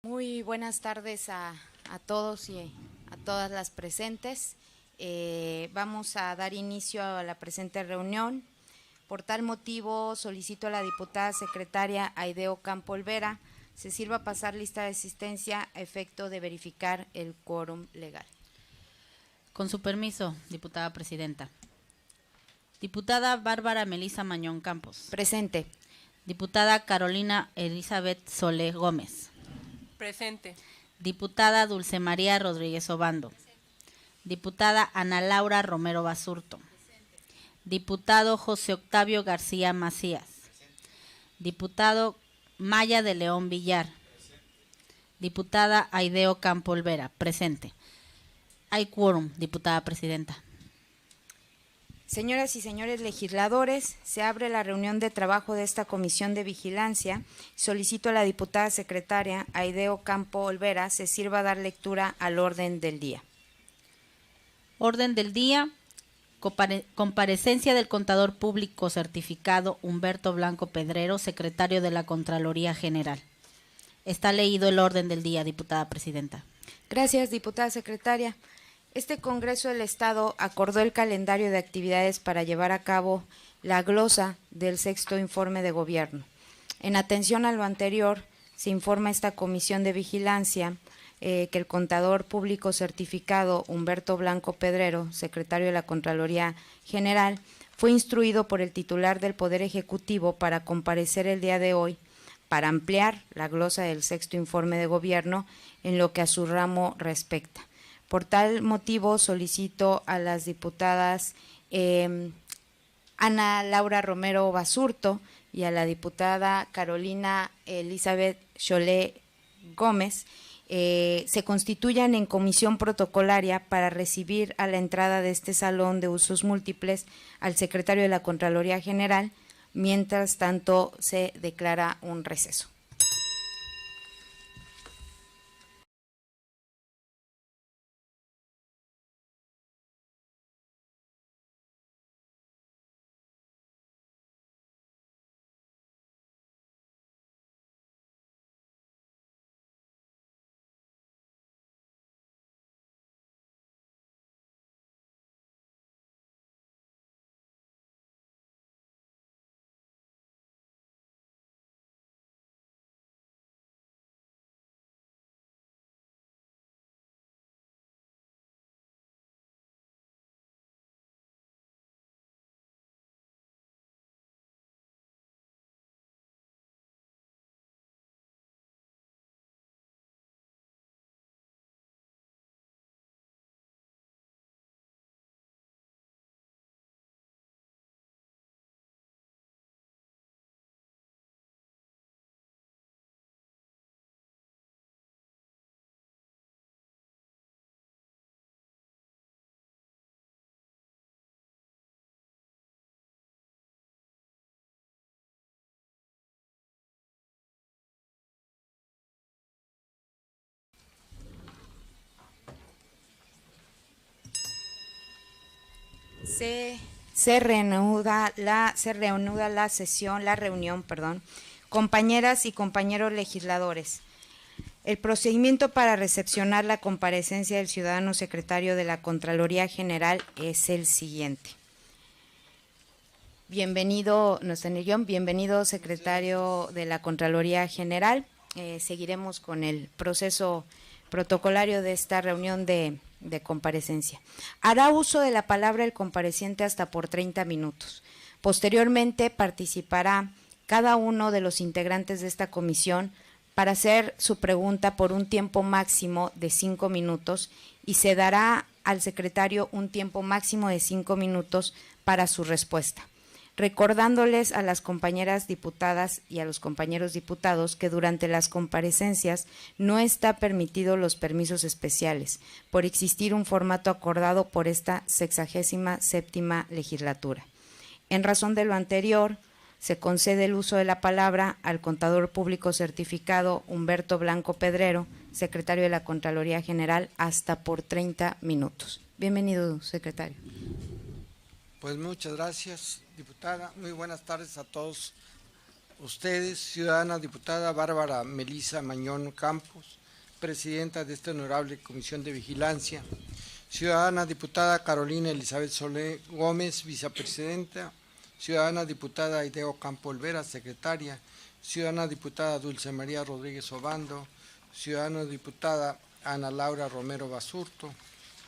Muy buenas tardes a todos y a todas las presentes. Vamos a dar inicio a la presente reunión. Por tal motivo, solicito a la diputada secretaria Aide Ocampo Olvera se sirva pasar lista de asistencia a efecto de verificar el quórum legal. Con su permiso, diputada presidenta. Diputada Bárbara Melisa Mañón Campos. Presente. Diputada Carolina Elizabeth Solé Gómez. Presente. Diputada Dulce María Rodríguez Obando. Diputada Ana Laura Romero Basurto. Diputado José Octavio García Macías. Diputado Maya de León Villar. Diputada Aide Ocampo Olvera. Presente. Hay quórum, diputada presidenta. Señoras y señores legisladores, se abre la reunión de trabajo de esta comisión de vigilancia. Solicito a la diputada secretaria Aide Ocampo Olvera se sirva a dar lectura al orden del día. Orden del día, comparecencia del contador público certificado Humberto Blanco Pedrero, secretario de la Contraloría General. Está leído el orden del día, diputada presidenta. Gracias, diputada secretaria. Este Congreso del Estado acordó el calendario de actividades para llevar a cabo la glosa del sexto informe de gobierno. En atención a lo anterior, se informa a esta comisión de vigilancia que el contador público certificado Humberto Blanco Pedrero, secretario de la Contraloría General, fue instruido por el titular del Poder Ejecutivo para comparecer el día de hoy para ampliar la glosa del sexto informe de gobierno en lo que a su ramo respecta. Por tal motivo, solicito a las diputadas Ana Laura Romero Basurto y a la diputada Carolina Elizabeth Solé Gómez se constituyan en comisión protocolaria para recibir a la entrada de este salón de usos múltiples al secretario de la Contraloría General. Mientras tanto, se declara un receso. Se reanuda la reunión. Compañeras y compañeros legisladores, el procedimiento para recepcionar la comparecencia del ciudadano secretario de la Contraloría General es el siguiente. Bienvenido, bienvenido secretario de la Contraloría General. Seguiremos con el proceso protocolario de esta reunión de comparecencia. Hará uso de la palabra el compareciente hasta por 30 minutos. Posteriormente participará cada uno de los integrantes de esta comisión para hacer su pregunta por un tiempo máximo de 5 minutos y se dará al secretario un tiempo máximo de 5 minutos para su respuesta. Recordándoles a las compañeras diputadas y a los compañeros diputados que durante las comparecencias no está permitido los permisos especiales por existir un formato acordado por esta 67ª legislatura. En razón de lo anterior, se concede el uso de la palabra al contador público certificado Humberto Blanco Pedrero, secretario de la Contraloría General, hasta por 30 minutos. Bienvenido, secretario. Pues muchas gracias, diputada. Muy buenas tardes a todos ustedes, ciudadana diputada Bárbara Melisa Mañón Campos, presidenta de esta honorable Comisión de Vigilancia, ciudadana diputada Carolina Elizabeth Solé Gómez, vicepresidenta, ciudadana diputada Aideo Campo Olvera, secretaria, ciudadana diputada Dulce María Rodríguez Obando, ciudadana diputada Ana Laura Romero Basurto,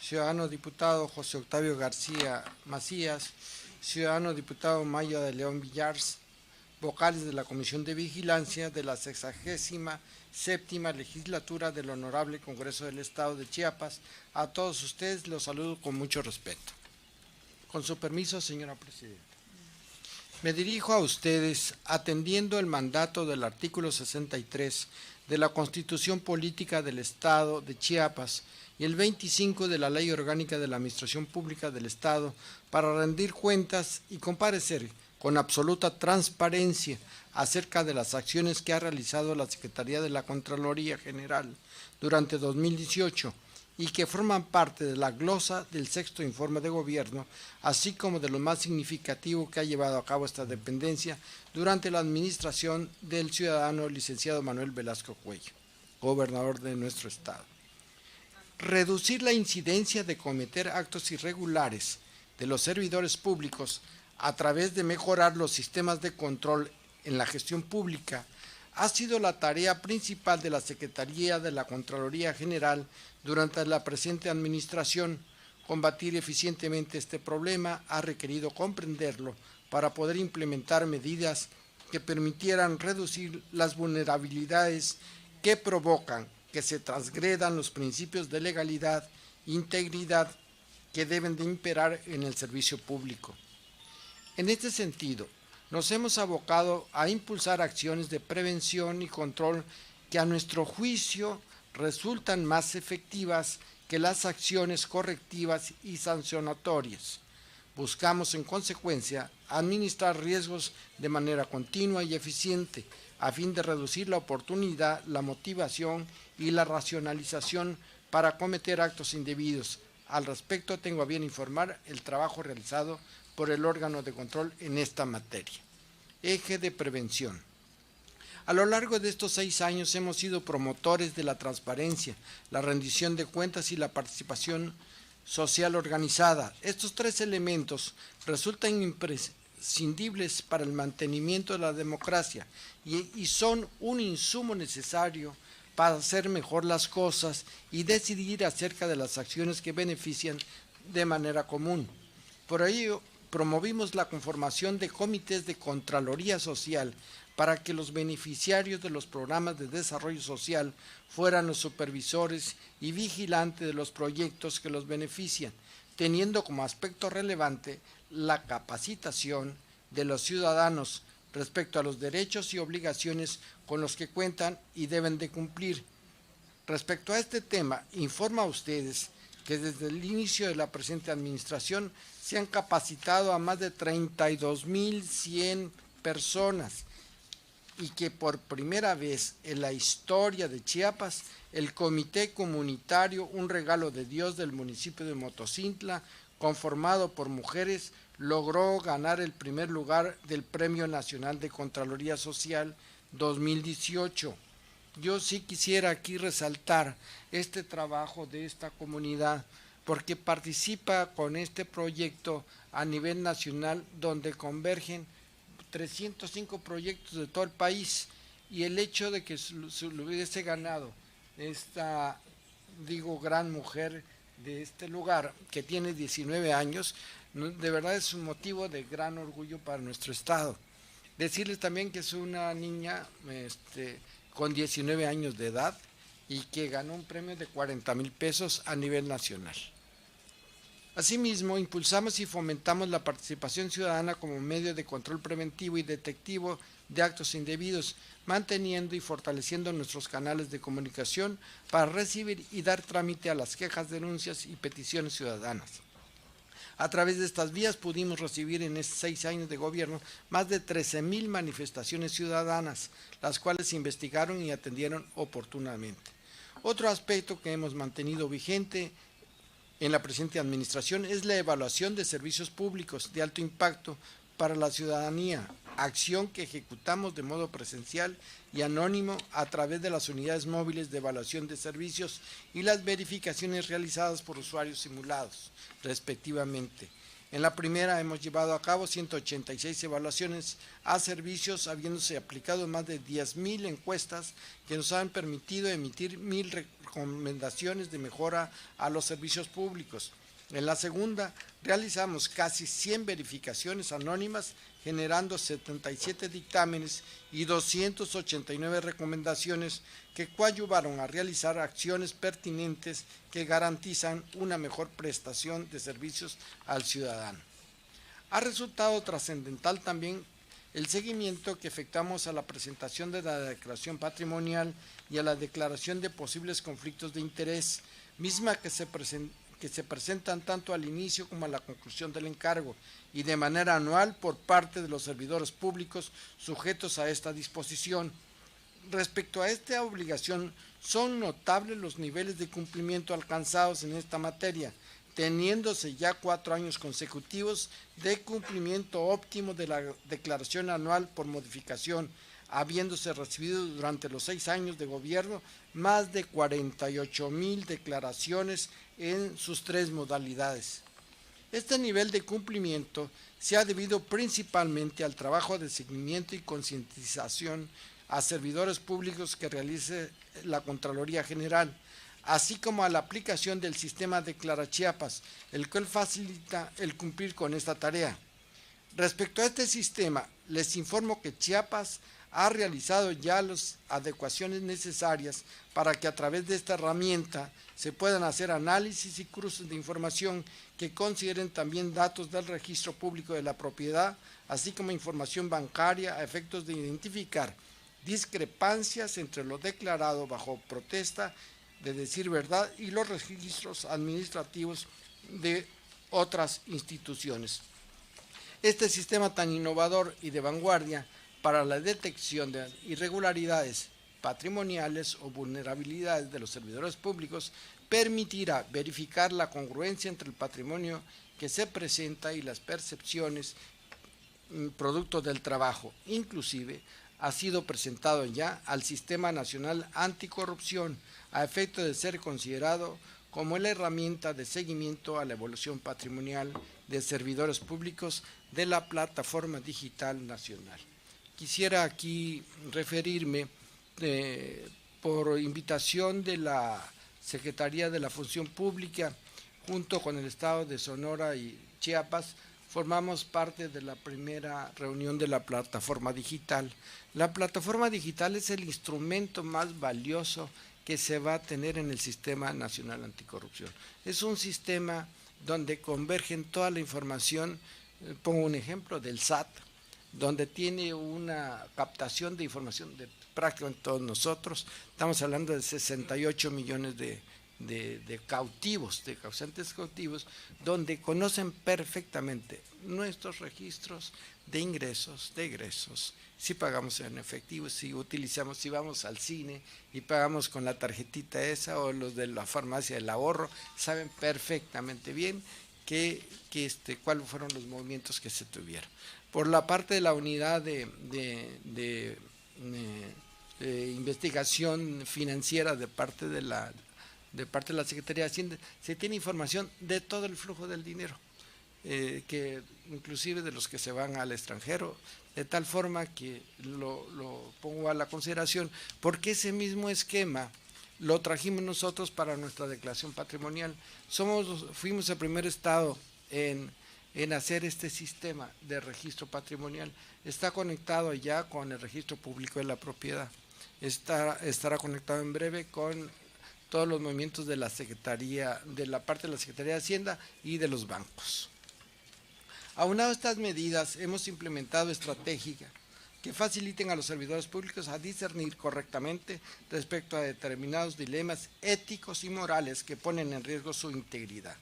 ciudadano diputado José Octavio García Macías, ciudadano diputado Maya de León Villars, vocales de la Comisión de Vigilancia de la 67ª Legislatura del Honorable Congreso del Estado de Chiapas. A todos ustedes los saludo con mucho respeto. Con su permiso, señora Presidenta. Me dirijo a ustedes atendiendo el mandato del artículo 63 de la Constitución Política del Estado de Chiapas y el 25 de la Ley Orgánica de la Administración Pública del Estado para rendir cuentas y comparecer con absoluta transparencia acerca de las acciones que ha realizado la Secretaría de la Contraloría General durante 2018 y que forman parte de la glosa del sexto informe de gobierno, así como de lo más significativo que ha llevado a cabo esta dependencia durante la administración del ciudadano licenciado Manuel Velasco Cuello, gobernador de nuestro estado. Reducir la incidencia de cometer actos irregulares de los servidores públicos a través de mejorar los sistemas de control en la gestión pública ha sido la tarea principal de la Secretaría de la Contraloría General durante la presente administración. Combatir eficientemente este problema ha requerido comprenderlo para poder implementar medidas que permitieran reducir las vulnerabilidades que provocan que se transgredan los principios de legalidad e integridad que deben de imperar en el servicio público. En este sentido, nos hemos abocado a impulsar acciones de prevención y control que a nuestro juicio resultan más efectivas que las acciones correctivas y sancionatorias. Buscamos, en consecuencia, administrar riesgos de manera continua y eficiente, a fin de reducir la oportunidad, la motivación y la racionalización para cometer actos indebidos. Al respecto, tengo a bien informar el trabajo realizado por el órgano de control en esta materia. Eje de prevención. A lo largo de estos 6 años hemos sido promotores de la transparencia, la rendición de cuentas y la participación social organizada. Estos 3 elementos resultan imprescindibles para el mantenimiento de la democracia y son un insumo necesario para hacer mejor las cosas y decidir acerca de las acciones que benefician de manera común. Por ello, promovimos la conformación de comités de Contraloría Social para que los beneficiarios de los programas de desarrollo social fueran los supervisores y vigilantes de los proyectos que los benefician, teniendo como aspecto relevante la capacitación de los ciudadanos respecto a los derechos y obligaciones con los que cuentan y deben de cumplir. Respecto a este tema, informo a ustedes que desde el inicio de la presente administración se han capacitado a más de 32,100 personas y que por primera vez en la historia de Chiapas, el Comité Comunitario Un Regalo de Dios del municipio de Motocintla, conformado por mujeres, logró ganar el primer lugar del Premio Nacional de Contraloría Social 2018. Yo sí quisiera aquí resaltar este trabajo de esta comunidad, porque participa con este proyecto a nivel nacional, donde convergen 305 proyectos de todo el país, y el hecho de que lo hubiese ganado esta, gran mujer de este lugar, que tiene 19 años, de verdad es un motivo de gran orgullo para nuestro estado. Decirles también que es una niña con 19 años de edad y que ganó un premio de 40,000 pesos a nivel nacional. Asimismo, impulsamos y fomentamos la participación ciudadana como medio de control preventivo y detectivo de actos indebidos, manteniendo y fortaleciendo nuestros canales de comunicación para recibir y dar trámite a las quejas, denuncias y peticiones ciudadanas. A través de estas vías pudimos recibir en estos 6 años de gobierno más de 13,000 manifestaciones ciudadanas, las cuales se investigaron y atendieron oportunamente. Otro aspecto que hemos mantenido vigente en la presente administración es la evaluación de servicios públicos de alto impacto para la ciudadanía. acción que ejecutamos de modo presencial y anónimo a través de las unidades móviles de evaluación de servicios y las verificaciones realizadas por usuarios simulados, respectivamente. En la primera hemos llevado a cabo 186 evaluaciones a servicios, habiéndose aplicado más de 10,000 encuestas que nos han permitido emitir 1,000 recomendaciones de mejora a los servicios públicos. En la segunda realizamos casi 100 verificaciones anónimas, generando 77 dictámenes y 289 recomendaciones que coadyuvaron a realizar acciones pertinentes que garantizan una mejor prestación de servicios al ciudadano. Ha resultado trascendental también el seguimiento que efectuamos a la presentación de la declaración patrimonial y a la declaración de posibles conflictos de interés, misma que se presentan tanto al inicio como a la conclusión del encargo y de manera anual por parte de los servidores públicos sujetos a esta disposición. Respecto a esta obligación, son notables los niveles de cumplimiento alcanzados en esta materia, teniéndose ya 4 años consecutivos de cumplimiento óptimo de la declaración anual por modificación, habiéndose recibido durante los 6 años de gobierno más de 48,000 declaraciones en sus 3 modalidades. Este nivel de cumplimiento se ha debido principalmente al trabajo de seguimiento y concientización a servidores públicos que realice la Contraloría General, así como a la aplicación del sistema Declara Chiapas, el cual facilita el cumplir con esta tarea. Respecto a este sistema, les informo que Chiapas ha realizado ya las adecuaciones necesarias para que a través de esta herramienta se puedan hacer análisis y cruces de información que consideren también datos del registro público de la propiedad, así como información bancaria a efectos de identificar discrepancias entre lo declarado bajo protesta de decir verdad y los registros administrativos de otras instituciones. Este sistema tan innovador y de vanguardia para la detección de irregularidades patrimoniales o vulnerabilidades de los servidores públicos permitirá verificar la congruencia entre el patrimonio que se presenta y las percepciones producto del trabajo. Inclusive ha sido presentado ya al Sistema Nacional Anticorrupción a efecto de ser considerado como la herramienta de seguimiento a la evolución patrimonial de servidores públicos de la Plataforma Digital Nacional. Quisiera aquí referirme por invitación de la Secretaría de la Función Pública, junto con el Estado de Sonora y Chiapas, formamos parte de la primera reunión de la plataforma digital. La plataforma digital es el instrumento más valioso que se va a tener en el Sistema Nacional Anticorrupción. Es un sistema donde convergen toda la información, pongo un ejemplo del SAT, donde tiene una captación de información de prácticamente todos nosotros. Estamos hablando de 68 millones de cautivos, de causantes cautivos, donde conocen perfectamente nuestros registros de ingresos, de egresos, si pagamos en efectivo, si utilizamos, si vamos al cine y pagamos con la tarjetita esa, o los de la farmacia del ahorro, saben perfectamente bien cuáles fueron los movimientos que se tuvieron. Por la parte de la unidad de investigación financiera de parte de la Secretaría de Hacienda, se tiene información de todo el flujo del dinero, que inclusive de los que se van al extranjero, de tal forma que lo pongo a la consideración, porque ese mismo esquema lo trajimos nosotros para nuestra declaración patrimonial. Fuimos el primer estado en hacer este sistema de registro patrimonial. Está conectado ya con el registro público de la propiedad. Estará conectado en breve con todos los movimientos de la Secretaría, de la parte de la Secretaría de Hacienda y de los bancos. Aunado a estas medidas, hemos implementado estrategias que faciliten a los servidores públicos a discernir correctamente respecto a determinados dilemas éticos y morales que ponen en riesgo su integridad.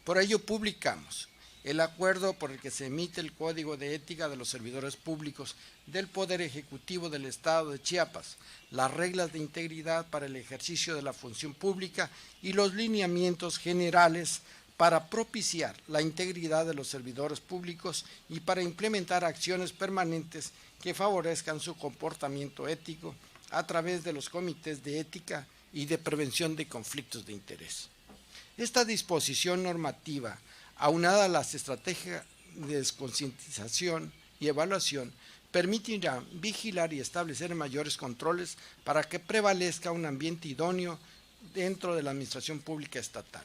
Por ello publicamos el acuerdo por el que se emite el Código de Ética de los Servidores Públicos del Poder Ejecutivo del Estado de Chiapas, las reglas de integridad para el ejercicio de la función pública y los lineamientos generales para propiciar la integridad de los servidores públicos y para implementar acciones permanentes que favorezcan su comportamiento ético a través de los comités de ética y de prevención de conflictos de interés. Esta disposición normativa, aunada a las estrategias de concientización y evaluación, permitirá vigilar y establecer mayores controles para que prevalezca un ambiente idóneo dentro de la administración pública estatal.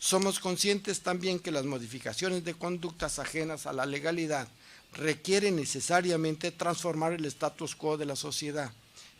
Somos conscientes también que las modificaciones de conductas ajenas a la legalidad requieren necesariamente transformar el status quo de la sociedad.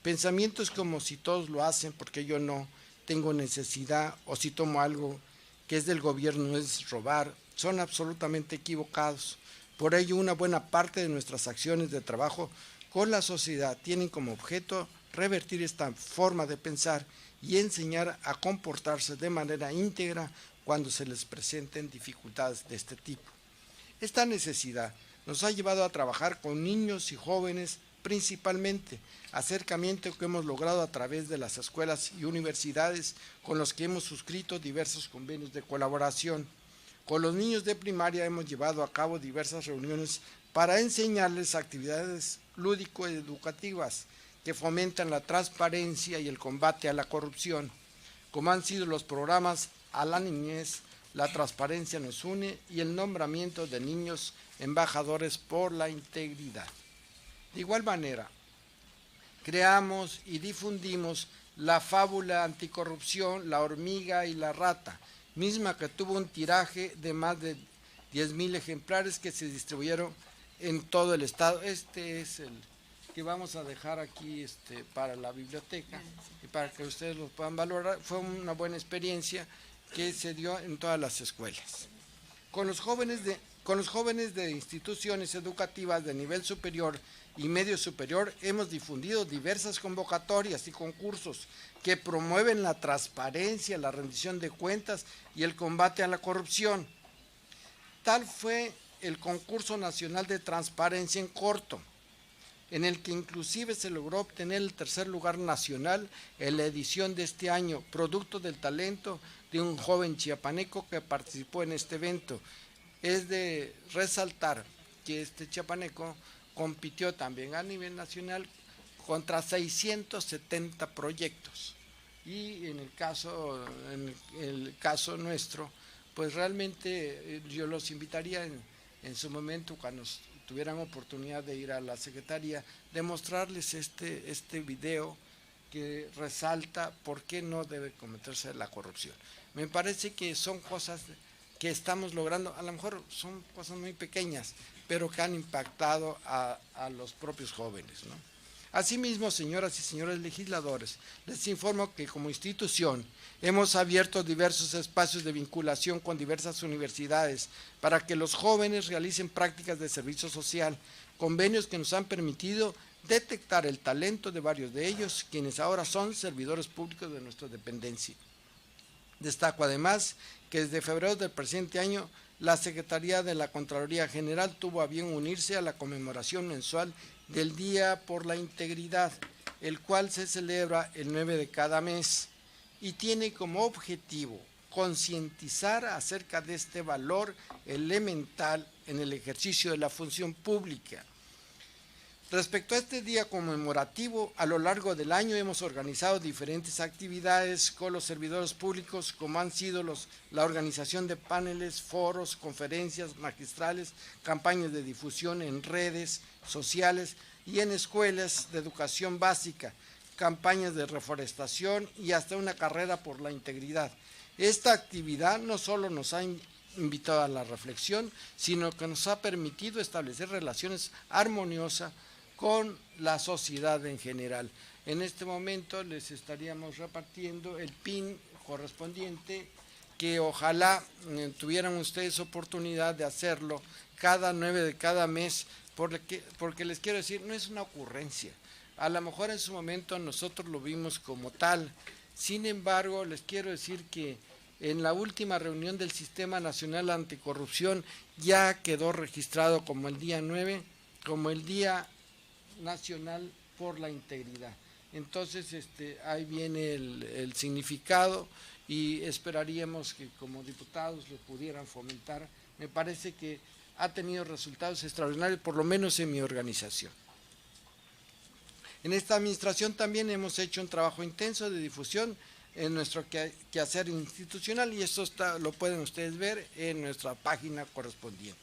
Pensamientos como si todos lo hacen porque yo no tengo necesidad, o si tomo algo que es del gobierno es robar, son absolutamente equivocados. Por ello, una buena parte de nuestras acciones de trabajo con la sociedad tienen como objeto revertir esta forma de pensar y enseñar a comportarse de manera íntegra cuando se les presenten dificultades de este tipo. Esta necesidad nos ha llevado a trabajar con niños y jóvenes principalmente, acercamiento que hemos logrado a través de las escuelas y universidades con los que hemos suscrito diversos convenios de colaboración. Con los niños de primaria hemos llevado a cabo diversas reuniones para enseñarles actividades lúdico-educativas que fomentan la transparencia y el combate a la corrupción, como han sido los programas A la Niñez, La Transparencia Nos Une y el nombramiento de niños embajadores por la integridad. De igual manera, creamos y difundimos la fábula anticorrupción, La hormiga y la rata, misma que tuvo un tiraje de más de 10,000 ejemplares que se distribuyeron en todo el estado. Este es el que vamos a dejar aquí para la biblioteca y para que ustedes lo puedan valorar. Fue una buena experiencia que se dio en todas las escuelas. Con los jóvenes de instituciones educativas de nivel superior y medio superior hemos difundido diversas convocatorias y concursos que promueven la transparencia, la rendición de cuentas y el combate a la corrupción. Tal fue el concurso nacional de transparencia en corto, en el que inclusive se logró obtener el tercer lugar nacional en la edición de este año, producto del talento de un joven chiapaneco que participó en este evento. Es de resaltar que este chiapaneco compitió también a nivel nacional contra 670 proyectos. Y en el caso nuestro, pues realmente yo los invitaría en su momento, cuando tuvieran oportunidad de ir a la Secretaría, de mostrarles este video que resalta por qué no debe cometerse la corrupción. Me parece que son cosas que estamos logrando, a lo mejor son cosas muy pequeñas, pero que han impactado a los propios jóvenes, ¿no? Asimismo, señoras y señores legisladores, les informo que como institución hemos abierto diversos espacios de vinculación con diversas universidades para que los jóvenes realicen prácticas de servicio social, convenios que nos han permitido detectar el talento de varios de ellos, quienes ahora son servidores públicos de nuestra dependencia. Destaco además que desde febrero del presente año, la Secretaría de la Contraloría General tuvo a bien unirse a la conmemoración mensual del Día por la Integridad, el cual se celebra el 9 de cada mes y tiene como objetivo concientizar acerca de este valor elemental en el ejercicio de la función pública. Respecto a este día conmemorativo, a lo largo del año hemos organizado diferentes actividades con los servidores públicos, como han sido la organización de paneles, foros, conferencias magistrales, campañas de difusión en redes sociales y en escuelas de educación básica, campañas de reforestación y hasta una carrera por la integridad. Esta actividad no solo nos ha invitado a la reflexión, sino que nos ha permitido establecer relaciones armoniosas con la sociedad en general. En este momento les estaríamos repartiendo el PIN correspondiente, que ojalá tuvieran ustedes oportunidad de hacerlo cada 9 de cada mes, porque les quiero decir, no es una ocurrencia. A lo mejor en su momento nosotros lo vimos como tal. Sin embargo, les quiero decir que en la última reunión del Sistema Nacional Anticorrupción ya quedó registrado como el día 9, como el Día Nacional por la Integridad. Entonces, ahí viene el significado y esperaríamos que como diputados lo pudieran fomentar. Me parece que ha tenido resultados extraordinarios, por lo menos en mi organización. En esta administración también hemos hecho un trabajo intenso de difusión en nuestro quehacer institucional y esto lo pueden ustedes ver en nuestra página correspondiente.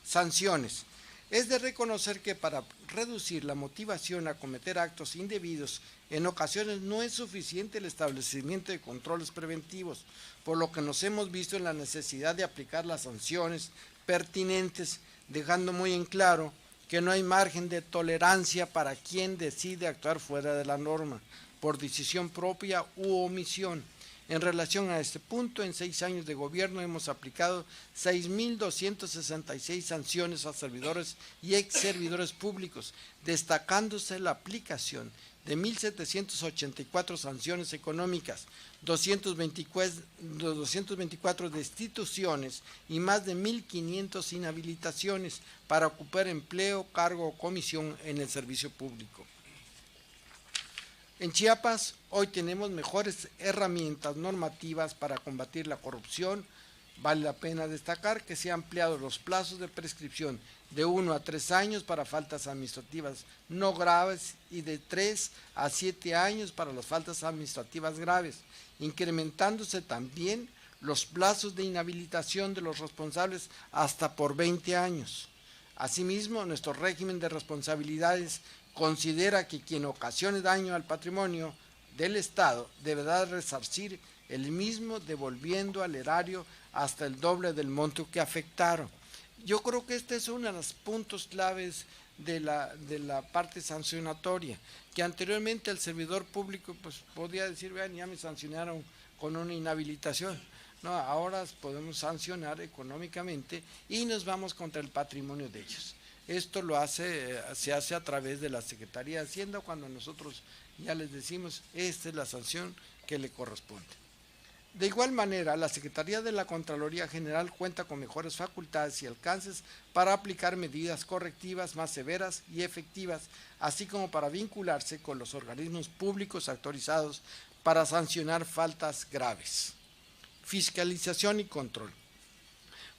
Sanciones. Es de reconocer que para reducir la motivación a cometer actos indebidos, en ocasiones no es suficiente el establecimiento de controles preventivos, por lo que nos hemos visto en la necesidad de aplicar las sanciones pertinentes, dejando muy en claro que no hay margen de tolerancia para quien decide actuar fuera de la norma, por decisión propia u omisión. En relación a este punto, en 6 años de gobierno hemos aplicado 6.266 sanciones a servidores y ex servidores públicos, destacándose la aplicación de 1.784 sanciones económicas, 224 destituciones y más de 1.500 inhabilitaciones para ocupar empleo, cargo o comisión en el servicio público. En Chiapas, hoy tenemos mejores herramientas normativas para combatir la corrupción. Vale la pena destacar que se han ampliado los plazos de prescripción de 1 a 3 años para faltas administrativas no graves y de 3 a 7 años para las faltas administrativas graves, incrementándose también los plazos de inhabilitación de los responsables hasta por 20 años. Asimismo, nuestro régimen de responsabilidades considera que quien ocasione daño al patrimonio del Estado deberá resarcir el mismo, devolviendo al erario hasta el doble del monto que afectaron. Yo creo que este es uno de los puntos claves de la parte sancionatoria, que anteriormente el servidor público pues podía decir, vean, ya me sancionaron con una inhabilitación. No, ahora podemos sancionar económicamente y nos vamos contra el patrimonio de ellos. Esto se hace a través de la Secretaría de Hacienda cuando nosotros ya les decimos, esta es la sanción que le corresponde. De igual manera, la Secretaría de la Contraloría General cuenta con mejores facultades y alcances para aplicar medidas correctivas más severas y efectivas, así como para vincularse con los organismos públicos autorizados para sancionar faltas graves. Fiscalización y control.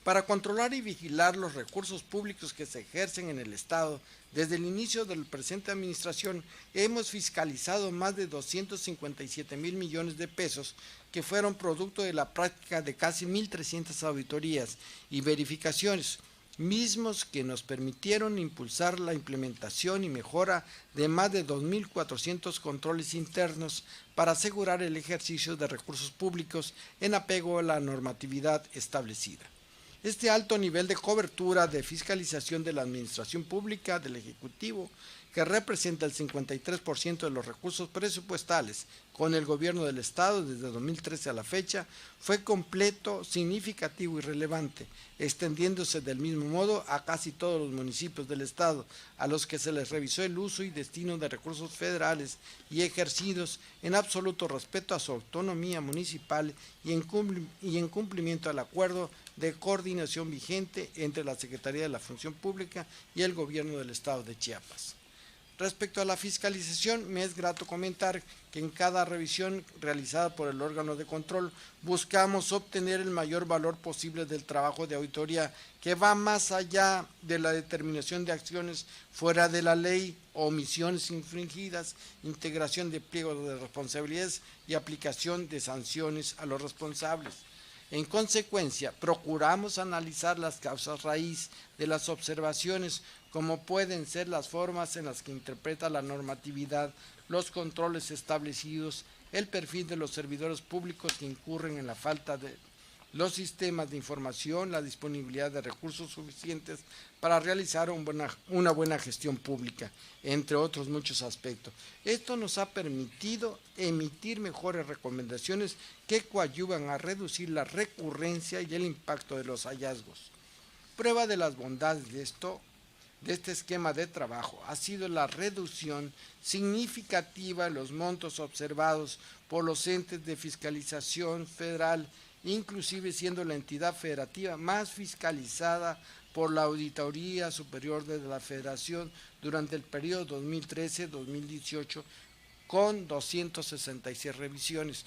Para controlar y vigilar los recursos públicos que se ejercen en el Estado, desde el inicio de la presente administración hemos fiscalizado más de 257,000 millones de pesos que fueron producto de la práctica de casi 1.300 auditorías y verificaciones, mismos que nos permitieron impulsar la implementación y mejora de más de 2.400 controles internos para asegurar el ejercicio de recursos públicos en apego a la normatividad establecida. Este alto nivel de cobertura de fiscalización de la administración pública del Ejecutivo, que representa el 53% de los recursos presupuestales con el gobierno del Estado desde 2013 a la fecha, fue completo, significativo y relevante, extendiéndose del mismo modo a casi todos los municipios del Estado, a los que se les revisó el uso y destino de recursos federales y ejercidos en absoluto respeto a su autonomía municipal y en cumplimiento al acuerdo de coordinación vigente entre la Secretaría de la Función Pública y el Gobierno del Estado de Chiapas. Respecto a la fiscalización, me es grato comentar que en cada revisión realizada por el órgano de control buscamos obtener el mayor valor posible del trabajo de auditoría que va más allá de la determinación de acciones fuera de la ley, omisiones infringidas, integración de pliegos de responsabilidades y aplicación de sanciones a los responsables. En consecuencia, procuramos analizar las causas raíz de las observaciones, como pueden ser las formas en las que interpreta la normatividad, los controles establecidos, el perfil de los servidores públicos que incurren en la falta de los sistemas de información, la disponibilidad de recursos suficientes para realizar una buena gestión pública, entre otros muchos aspectos. Esto nos ha permitido emitir mejores recomendaciones que coadyuvan a reducir la recurrencia y el impacto de los hallazgos. Prueba de las bondades de este esquema de trabajo ha sido la reducción significativa de los montos observados por los entes de fiscalización federal, inclusive siendo la entidad federativa más fiscalizada por la Auditoría Superior de la Federación durante el periodo 2013-2018, con 266 revisiones.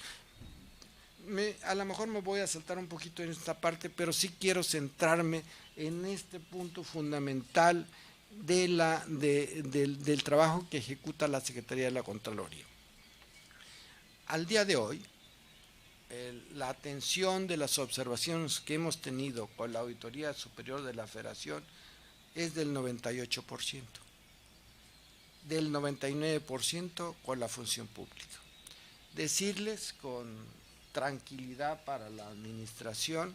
A lo mejor me voy a saltar un poquito en esta parte, pero sí quiero centrarme en este punto fundamental del trabajo que ejecuta la Secretaría de la Contraloría. Al día de hoy, la atención de las observaciones que hemos tenido con la Auditoría Superior de la Federación es del 98%, del 99% con la función pública. Decirles con tranquilidad para la administración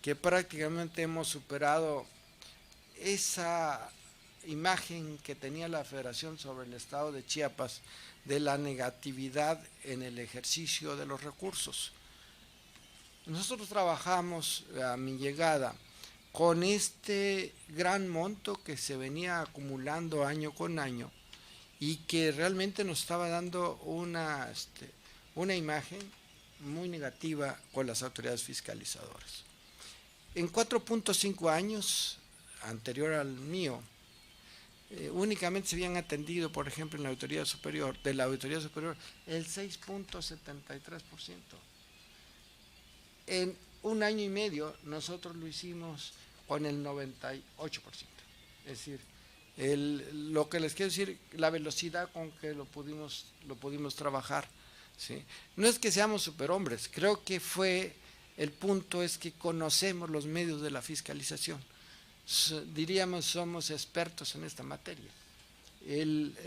que prácticamente hemos superado esa imagen que tenía la Federación sobre el estado de Chiapas de la negatividad en el ejercicio de los recursos. Nosotros trabajamos a mi llegada con este gran monto que se venía acumulando año con año y que realmente nos estaba dando una imagen muy negativa con las autoridades fiscalizadoras. En 4.5 años, anterior al mío, únicamente se habían atendido, por ejemplo, en la Auditoría Superior, el 6.73%. En un año y medio nosotros lo hicimos con el 98%. Es decir, lo que les quiero decir, la velocidad con que lo pudimos trabajar. ¿Sí? No es que seamos superhombres, creo que el punto es que conocemos los medios de la fiscalización. Diríamos, somos expertos en esta materia.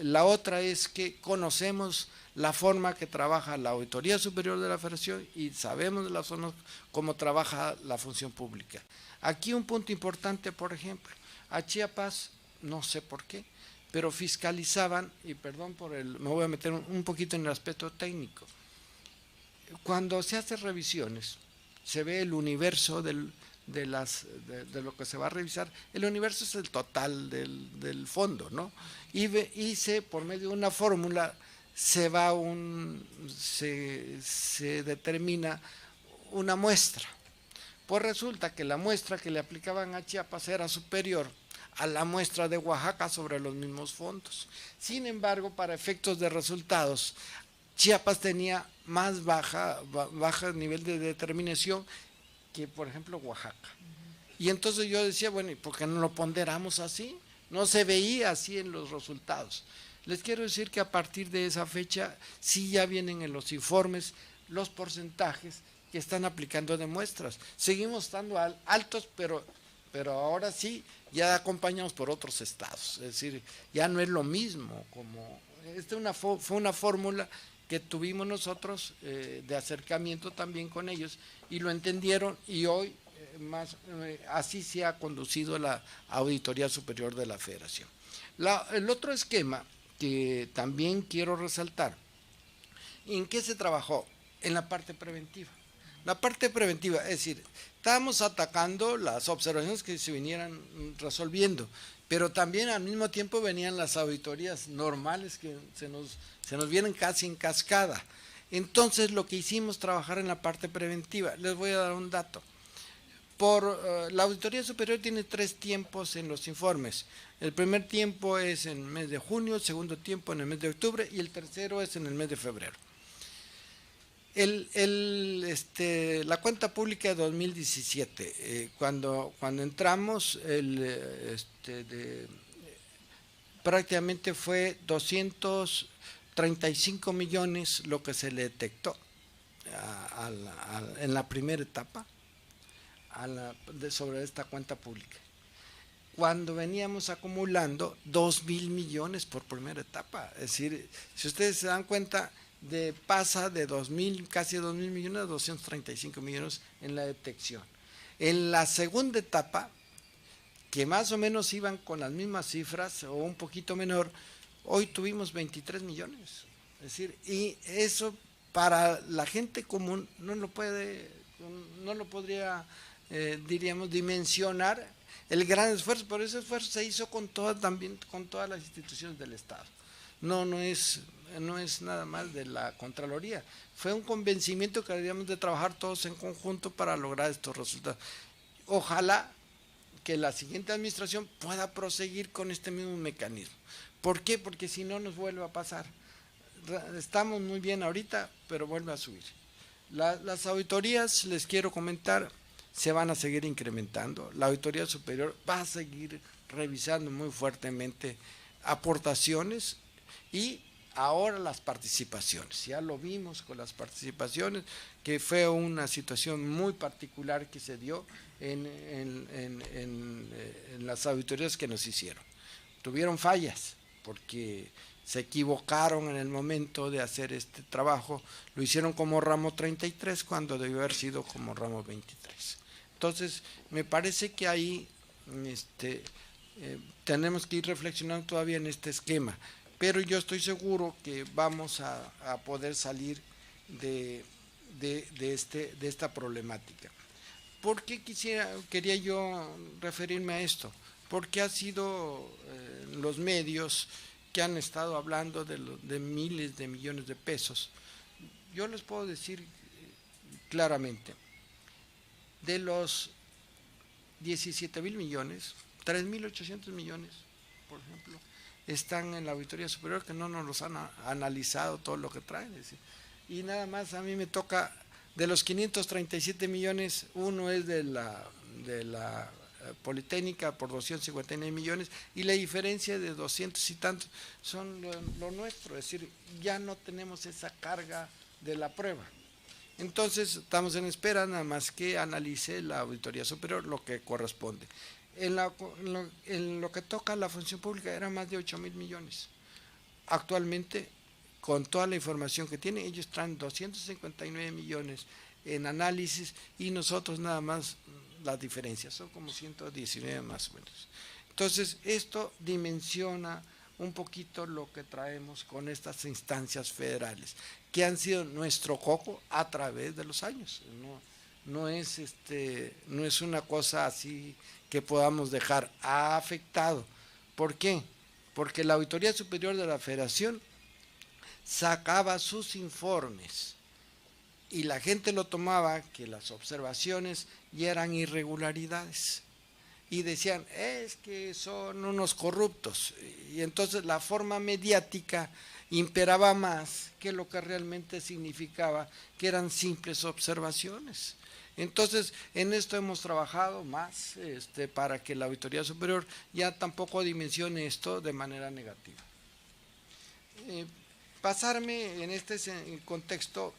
La otra es que conocemos la forma que trabaja la Auditoría Superior de la Federación y sabemos de la zona cómo trabaja la función pública. Aquí un punto importante, por ejemplo, a Chiapas, no sé por qué, pero fiscalizaban, y perdón me voy a meter un poquito en el aspecto técnico. Cuando se hacen revisiones, se ve el universo de lo que se va a revisar. El universo es el total del fondo, ¿no? Y por medio de una fórmula se determina una muestra. Pues resulta que la muestra que le aplicaban a Chiapas era superior a la muestra de Oaxaca sobre los mismos fondos. Sin embargo, para efectos de resultados, Chiapas tenía más baja nivel de determinación que, por ejemplo, Oaxaca. Y entonces yo decía, bueno, ¿y por qué no lo ponderamos así? No se veía así en los resultados. Les quiero decir que a partir de esa fecha sí ya vienen en los informes los porcentajes que están aplicando de muestras. Seguimos estando altos, pero ahora sí ya acompañamos por otros estados. Es decir, ya no es lo mismo. Fue una fórmula que tuvimos nosotros de acercamiento también con ellos y lo entendieron, y hoy así se ha conducido la Auditoría Superior de la Federación. El otro esquema que también quiero resaltar, ¿en qué se trabajó? En la parte preventiva. La parte preventiva, es decir, estábamos atacando las observaciones que se vinieran resolviendo, pero también al mismo tiempo venían las auditorías normales que se nos vienen casi en cascada. Entonces lo que hicimos, trabajar en la parte preventiva. Les voy a dar un dato. La Auditoría Superior tiene 3 tiempos en los informes. El primer tiempo es en el mes de junio, el segundo tiempo en el mes de octubre y el tercero es en el mes de febrero. La cuenta pública de 2017, cuando entramos, prácticamente fue 235 millones lo que se le detectó en la primera etapa sobre esta cuenta pública. Cuando veníamos acumulando 2,000 millones por primera etapa, es decir, si ustedes se dan cuenta, pasa de casi 2,000 millones a 235 millones en la detección. En la segunda etapa, que más o menos iban con las mismas cifras o un poquito menor, hoy tuvimos 23 millones. Es decir, y eso para la gente común no lo podría, diríamos, dimensionar el gran esfuerzo, pero ese esfuerzo se hizo también con todas las instituciones del Estado. No es nada más de la Contraloría. Fue un convencimiento que debíamos de trabajar todos en conjunto para lograr estos resultados. Ojalá que la siguiente administración pueda proseguir con este mismo mecanismo. ¿Por qué? Porque si no nos vuelve a pasar. estamos muy bien ahorita, pero vuelve a subir. Las auditorías, les quiero comentar, se van a seguir incrementando. La Auditoría Superior va a seguir revisando muy fuertemente aportaciones y ahora las participaciones. Ya lo vimos con las participaciones, que fue una situación muy particular que se dio en las auditorías que nos hicieron. Tuvieron fallas porque se equivocaron en el momento de hacer este trabajo, lo hicieron como ramo 33 cuando debió haber sido como ramo 23. Entonces, me parece que ahí tenemos que ir reflexionando todavía en este esquema, pero yo estoy seguro que vamos a poder salir de esta problemática. ¿Por qué quería yo referirme a esto? Porque ha sido los medios que han estado hablando de miles de millones de pesos. Yo les puedo decir claramente, de los 17,000 millones, 3,800 millones, por ejemplo, están en la Auditoría Superior, que no nos los han analizado todo lo que traen. Y nada más a mí me toca, de los 537 millones, uno es de la Politécnica por 259 millones, y la diferencia de 200 y tantos son lo nuestro, es decir, ya no tenemos esa carga de la prueba. Entonces estamos en espera nada más que analice la Auditoría Superior lo que corresponde. En lo que toca a la función pública era más de 8,000 millones. Actualmente, con toda la información que tienen, ellos traen 259 millones en análisis y nosotros nada más las diferencias, son como 119 más o menos. Entonces, esto dimensiona un poquito lo que traemos con estas instancias federales, que han sido nuestro coco a través de los años. No es una cosa así que podamos dejar. Ha afectado. ¿Por qué? Porque la Auditoría Superior de la Federación sacaba sus informes y la gente lo tomaba que las observaciones ya eran irregularidades y decían, es que son unos corruptos, y entonces la forma mediática imperaba más que lo que realmente significaba que eran simples observaciones. Entonces, en esto hemos trabajado más para que la Auditoría Superior ya tampoco dimensione esto de manera negativa. Pasarme en este contexto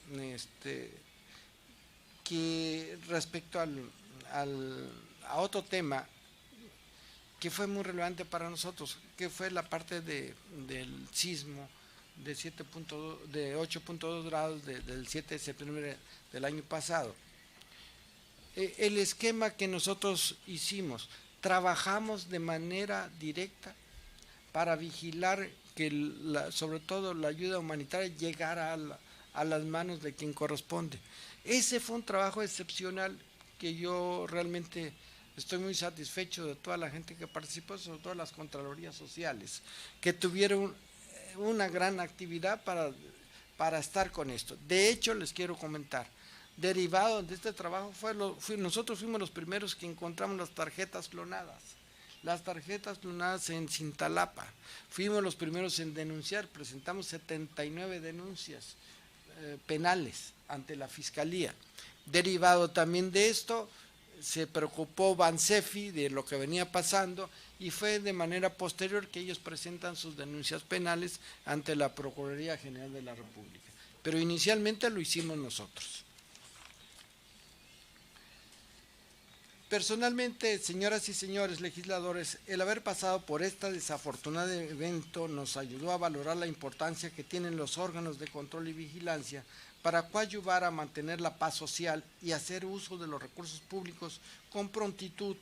que respecto a otro tema que fue muy relevante para nosotros, que fue la parte del sismo de 8.2 grados del 7 de septiembre del año pasado. El esquema que nosotros hicimos, trabajamos de manera directa para vigilar que sobre todo la ayuda humanitaria llegara a las manos de quien corresponde. Ese fue un trabajo excepcional que yo realmente estoy muy satisfecho de toda la gente que participó, sobre todo las Contralorías Sociales, que tuvieron una gran actividad para estar con esto. De hecho, les quiero comentar, derivado de este trabajo, nosotros fuimos los primeros que encontramos las tarjetas clonadas. Las tarjetas clonadas en Cintalapa, fuimos los primeros en denunciar, presentamos 79 denuncias penales ante la Fiscalía. Derivado también de esto, se preocupó Bansefi de lo que venía pasando y fue de manera posterior que ellos presentan sus denuncias penales ante la Procuraduría General de la República. Pero inicialmente lo hicimos nosotros. Personalmente, señoras y señores legisladores, el haber pasado por este desafortunado evento nos ayudó a valorar la importancia que tienen los órganos de control y vigilancia para coadyuvar a mantener la paz social y hacer uso de los recursos públicos con prontitud,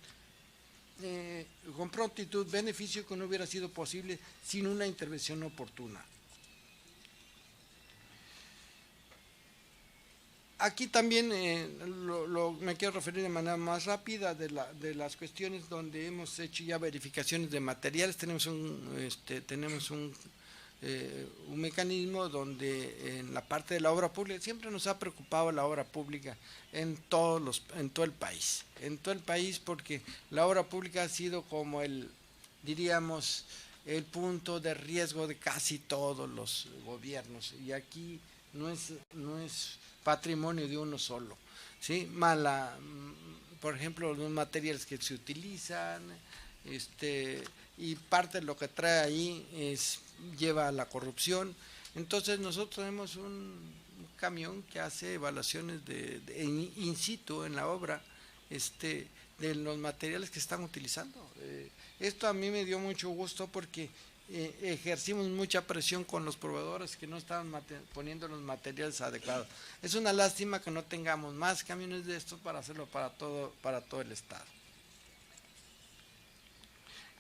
beneficio que no hubiera sido posible sin una intervención oportuna. Aquí también me quiero referir de manera más rápida de las cuestiones donde hemos hecho ya verificaciones de materiales. Tenemos un mecanismo donde en la parte de la obra pública siempre nos ha preocupado la obra pública en todo el país, porque la obra pública ha sido como diríamos, el punto de riesgo de casi todos los gobiernos, y aquí no es patrimonio de uno solo, ¿sí? Por ejemplo, los materiales que se utilizan, y parte de lo que trae ahí lleva a la corrupción. Entonces nosotros tenemos un camión que hace evaluaciones in situ en la obra, de los materiales que están utilizando. Esto a mí me dio mucho gusto porque ejercimos mucha presión con los proveedores que no estaban poniendo los materiales adecuados. Es una lástima que no tengamos más camiones de estos para hacerlo para todo el estado.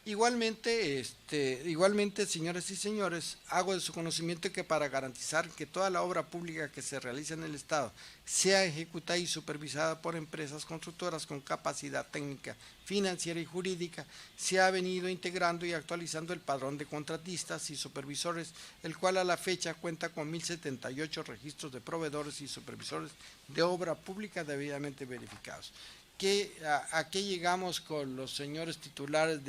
Igualmente, señoras y señores, hago de su conocimiento que para garantizar que toda la obra pública que se realiza en el Estado sea ejecutada y supervisada por empresas constructoras con capacidad técnica, financiera y jurídica, se ha venido integrando y actualizando el padrón de contratistas y supervisores, el cual a la fecha cuenta con 1.078 registros de proveedores y supervisores de obra pública debidamente verificados. ¿A qué llegamos con los señores titulares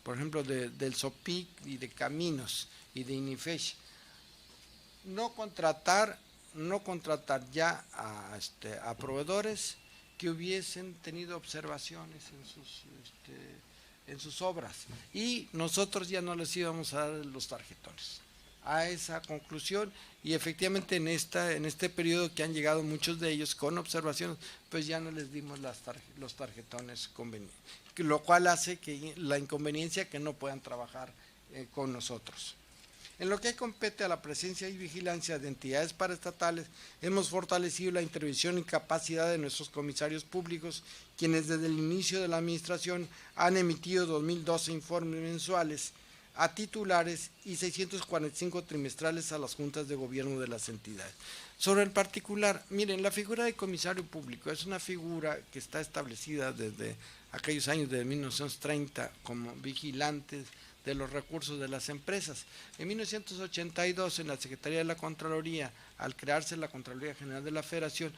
por ejemplo, del SOPIC y de Caminos y de INIFESH? No contratar ya a proveedores que hubiesen tenido observaciones en sus obras, y nosotros ya no les íbamos a dar los tarjetones. A esa conclusión, y efectivamente en este periodo que han llegado muchos de ellos con observaciones, pues ya no les dimos los tarjetones convenientes, lo cual hace que la inconveniencia que no puedan trabajar con nosotros. En lo que compete a la presencia y vigilancia de entidades paraestatales, hemos fortalecido la intervención y capacidad de nuestros comisarios públicos, quienes desde el inicio de la administración han emitido 2012 informes mensuales a titulares y 645 trimestrales a las juntas de gobierno de las entidades. Sobre el particular, miren, la figura de comisario público es una figura que está establecida desde aquellos años de 1930 como vigilantes de los recursos de las empresas. En 1982, en la Secretaría de la Contraloría, al crearse la Contraloría General de la Federación,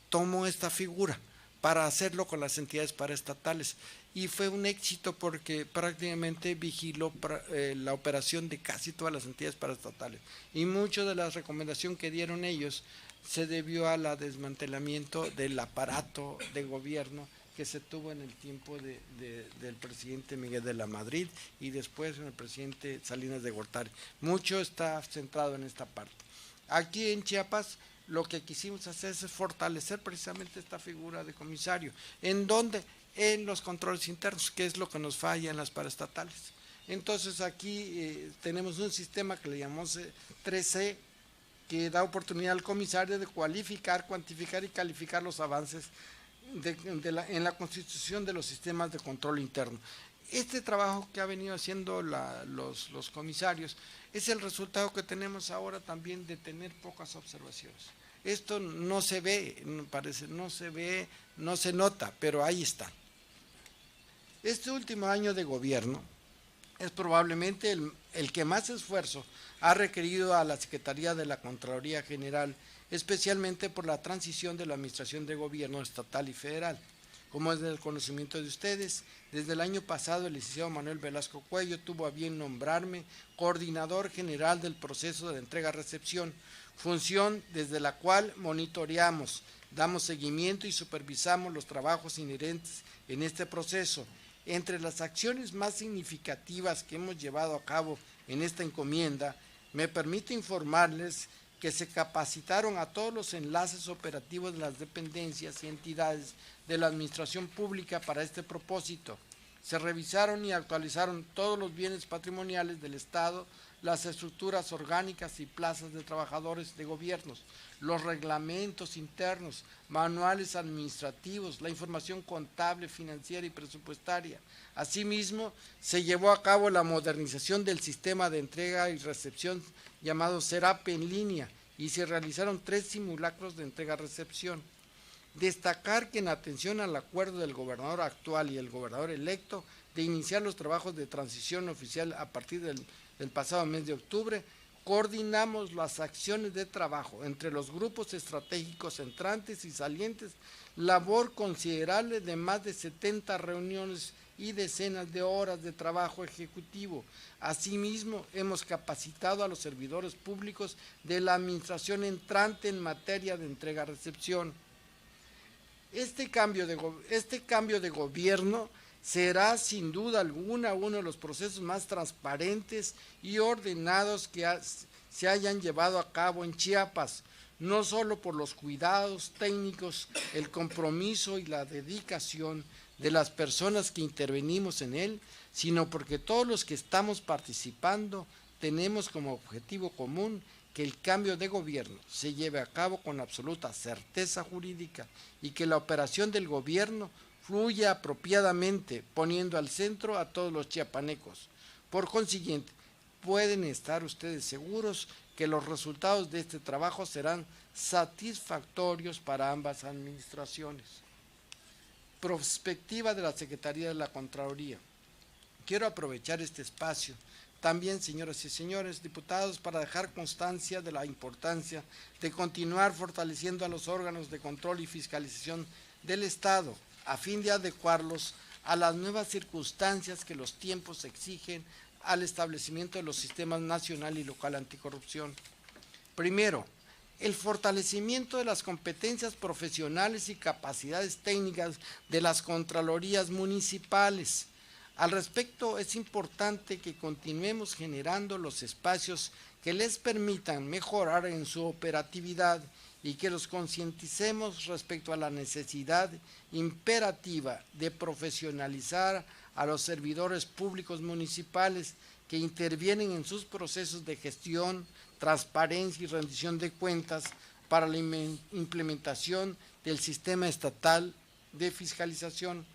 tomó esta figura para hacerlo con las entidades paraestatales, y fue un éxito porque prácticamente vigiló la operación de casi todas las entidades paraestatales, y mucho de la recomendación que dieron ellos se debió al desmantelamiento del aparato de gobierno que se tuvo en el tiempo del presidente Miguel de la Madrid y después en el presidente Salinas de Gortari. Mucho está centrado en esta parte. Aquí en Chiapas lo que quisimos hacer es fortalecer precisamente esta figura de comisario. ¿En dónde? En los controles internos, que es lo que nos falla en las paraestatales. Entonces aquí tenemos un sistema que le llamamos 3C, que da oportunidad al comisario de cualificar, cuantificar y calificar los avances en la constitución de los sistemas de control interno. Este trabajo que ha venido haciendo los comisarios es el resultado que tenemos ahora también de tener pocas observaciones. Esto no se ve, no se nota, pero ahí está. Este último año de gobierno es probablemente el que más esfuerzo ha requerido a la Secretaría de la Contraloría General, especialmente por la transición de la administración de gobierno estatal y federal. Como es del conocimiento de ustedes, desde el año pasado el licenciado Manuel Velasco Cuello tuvo a bien nombrarme coordinador general del proceso de entrega-recepción, función desde la cual monitoreamos, damos seguimiento y supervisamos los trabajos inherentes en este proceso. Entre las acciones más significativas que hemos llevado a cabo en esta encomienda, me permite informarles que se capacitaron a todos los enlaces operativos de las dependencias y entidades de la administración pública para este propósito. Se revisaron y actualizaron todos los bienes patrimoniales del Estado, las estructuras orgánicas y plazas de trabajadores de gobiernos, los reglamentos internos, manuales administrativos, la información contable, financiera y presupuestaria. Asimismo, se llevó a cabo la modernización del sistema de entrega y recepción llamado SERAP en línea, y se realizaron 3 simulacros de entrega-recepción. Destacar que en atención al acuerdo del gobernador actual y el gobernador electo de iniciar los trabajos de transición oficial a partir del pasado mes de octubre, coordinamos las acciones de trabajo entre los grupos estratégicos entrantes y salientes, labor considerable de más de 70 reuniones y decenas de horas de trabajo ejecutivo. Asimismo, hemos capacitado a los servidores públicos de la administración entrante en materia de entrega-recepción. Este cambio de gobierno será sin duda alguna uno de los procesos más transparentes y ordenados que se hayan llevado a cabo en Chiapas, no solo por los cuidados técnicos, el compromiso y la dedicación de las personas que intervenimos en él, sino porque todos los que estamos participando tenemos como objetivo común que el cambio de gobierno se lleve a cabo con absoluta certeza jurídica y que la operación del gobierno fluya apropiadamente, poniendo al centro a todos los chiapanecos. Por consiguiente, pueden estar ustedes seguros que los resultados de este trabajo serán satisfactorios para ambas administraciones. Perspectiva de la Secretaría de la Contraloría. Quiero aprovechar este espacio también, señoras y señores diputados, para dejar constancia de la importancia de continuar fortaleciendo a los órganos de control y fiscalización del Estado, a fin de adecuarlos a las nuevas circunstancias que los tiempos exigen al establecimiento de los sistemas nacional y local anticorrupción. Primero, el fortalecimiento de las competencias profesionales y capacidades técnicas de las contralorías municipales. Al respecto, es importante que continuemos generando los espacios que les permitan mejorar en su operatividad y que los concienticemos respecto a la necesidad imperativa de profesionalizar a los servidores públicos municipales que intervienen en sus procesos de gestión, transparencia y rendición de cuentas para la implementación del sistema estatal de fiscalización.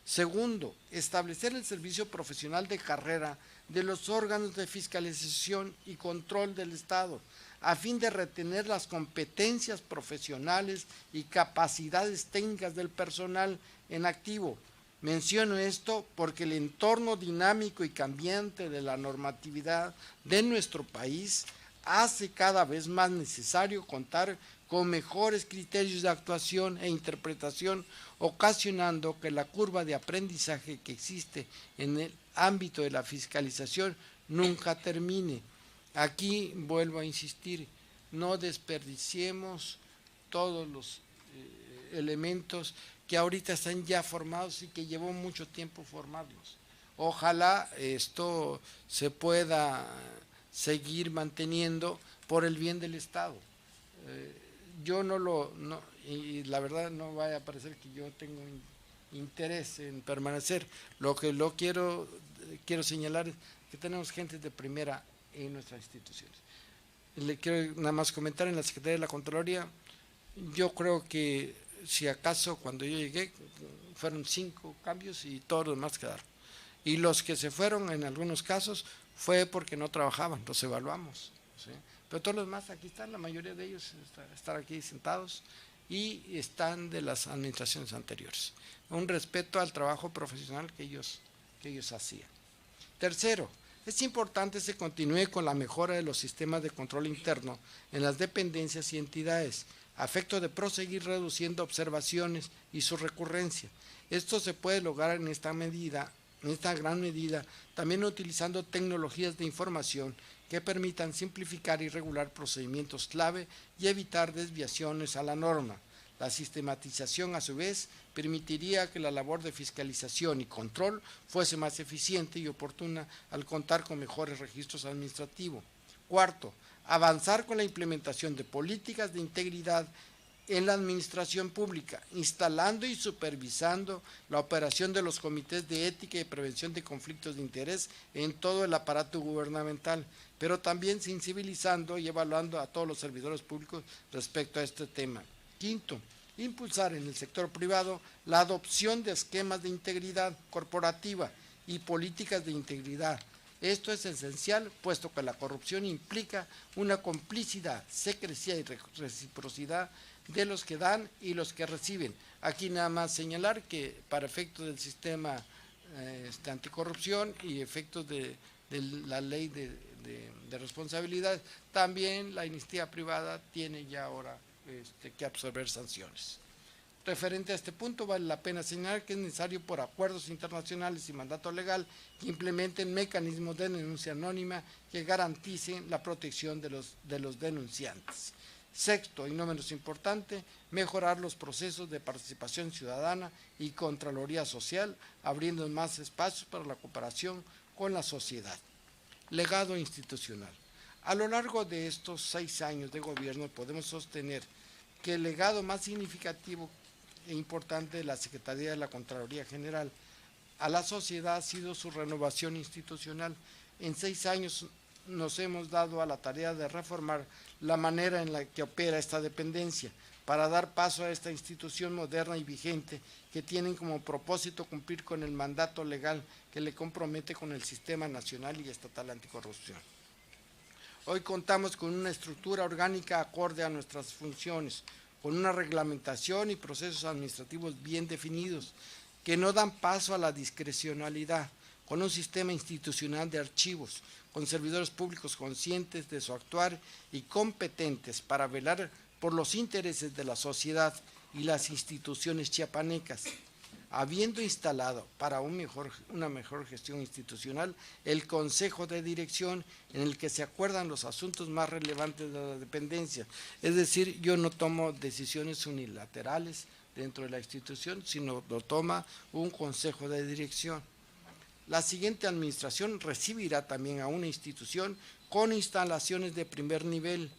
Segundo, establecer el servicio profesional de carrera de los órganos de fiscalización y control del Estado, a fin de retener las competencias profesionales y capacidades técnicas del personal en activo. Menciono esto porque el entorno dinámico y cambiante de la normatividad de nuestro país hace cada vez más necesario contar con mejores criterios de actuación e interpretación, ocasionando que la curva de aprendizaje que existe en el ámbito de la fiscalización nunca termine. Aquí vuelvo a insistir, no desperdiciemos todos los elementos que ahorita están ya formados y que llevó mucho tiempo formarlos. Ojalá esto se pueda seguir manteniendo por el bien del Estado. Yo y la verdad no vaya a parecer que yo tengo interés en permanecer. Lo que quiero señalar es que tenemos gente de primera en nuestras instituciones. Le quiero nada más comentar, en la Secretaría de la Contraloría, yo creo que si acaso cuando yo llegué fueron 5 cambios y todos los demás quedaron. Y los que se fueron en algunos casos fue porque no trabajaban, los evaluamos, ¿sí? Pero todos los demás aquí están, la mayoría de ellos están aquí sentados y están de las administraciones anteriores. Un respeto al trabajo profesional que ellos hacían. Tercero, es importante que se continúe con la mejora de los sistemas de control interno en las dependencias y entidades, a efecto de proseguir reduciendo observaciones y su recurrencia. Esto se puede lograr en esta gran medida, también utilizando tecnologías de información que permitan simplificar y regular procedimientos clave y evitar desviaciones a la norma. La sistematización, a su vez, permitiría que la labor de fiscalización y control fuese más eficiente y oportuna al contar con mejores registros administrativos. Cuarto, avanzar con la implementación de políticas de integridad en la administración pública, instalando y supervisando la operación de los comités de ética y prevención de conflictos de interés en todo el aparato gubernamental, pero también sensibilizando y evaluando a todos los servidores públicos respecto a este tema. Quinto, impulsar en el sector privado la adopción de esquemas de integridad corporativa y políticas de integridad. Esto es esencial, puesto que la corrupción implica una complicidad, secrecía y reciprocidad de los que dan y los que reciben. Aquí nada más señalar que para efectos del sistema anticorrupción y efectos de la ley de responsabilidad, también la iniciativa privada tiene ya ahora que absorber sanciones. Referente a este punto, vale la pena señalar que es necesario por acuerdos internacionales y mandato legal que implementen mecanismos de denuncia anónima que garanticen la protección de los denunciantes. Sexto, y no menos importante, mejorar los procesos de participación ciudadana y Contraloría Social, abriendo más espacios para la cooperación con la sociedad. Legado institucional. A lo largo de estos 6 años de gobierno podemos sostener que el legado más significativo e importante de la Secretaría de la Contraloría General a la sociedad ha sido su renovación institucional. En 6 años nos hemos dado a la tarea de reformar la manera en la que opera esta dependencia para dar paso a esta institución moderna y vigente que tiene como propósito cumplir con el mandato legal que le compromete con el sistema nacional y estatal anticorrupción. Hoy contamos con una estructura orgánica acorde a nuestras funciones, con una reglamentación y procesos administrativos bien definidos, que no dan paso a la discrecionalidad, con un sistema institucional de archivos, con servidores públicos conscientes de su actuar y competentes para velar por los intereses de la sociedad y las instituciones chiapanecas, habiendo instalado para una mejor gestión institucional el Consejo de Dirección en el que se acuerdan los asuntos más relevantes de la dependencia. Es decir, yo no tomo decisiones unilaterales dentro de la institución, sino lo toma un Consejo de Dirección. La siguiente administración recibirá también a una institución con instalaciones de primer nivel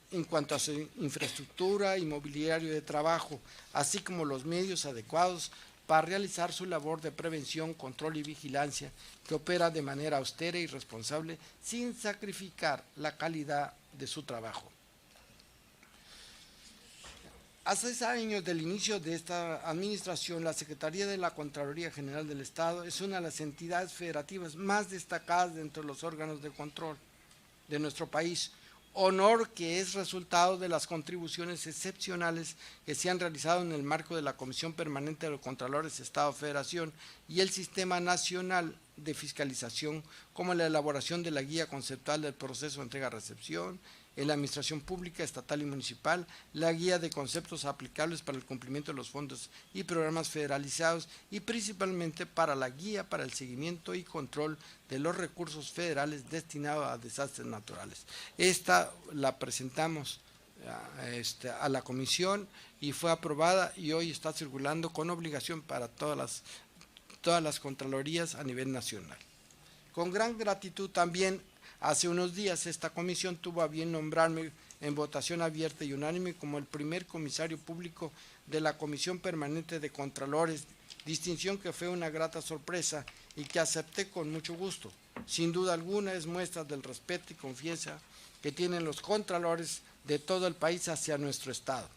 en cuanto a su infraestructura y mobiliario de trabajo, así como los medios adecuados para realizar su labor de prevención, control y vigilancia, que opera de manera austera y responsable sin sacrificar la calidad de su trabajo. A 6 años del inicio de esta administración, la Secretaría de la Contraloría General del Estado es una de las entidades federativas más destacadas dentro de los órganos de control de nuestro país, honor que es resultado de las contribuciones excepcionales que se han realizado en el marco de la Comisión Permanente de los Contralores Estado-Federación y el Sistema Nacional de Fiscalización, como la elaboración de la guía conceptual del proceso de entrega-recepción, en la Administración Pública Estatal y Municipal, la guía de conceptos aplicables para el cumplimiento de los fondos y programas federalizados y principalmente para la guía para el seguimiento y control de los recursos federales destinados a desastres naturales. Esta la presentamos a la comisión y fue aprobada y hoy está circulando con obligación para todas las contralorías a nivel nacional. Con gran gratitud también, hace unos días esta comisión tuvo a bien nombrarme en votación abierta y unánime como el primer comisario público de la Comisión Permanente de Contralores, distinción que fue una grata sorpresa y que acepté con mucho gusto. Sin duda alguna es muestra del respeto y confianza que tienen los contralores de todo el país hacia nuestro Estado.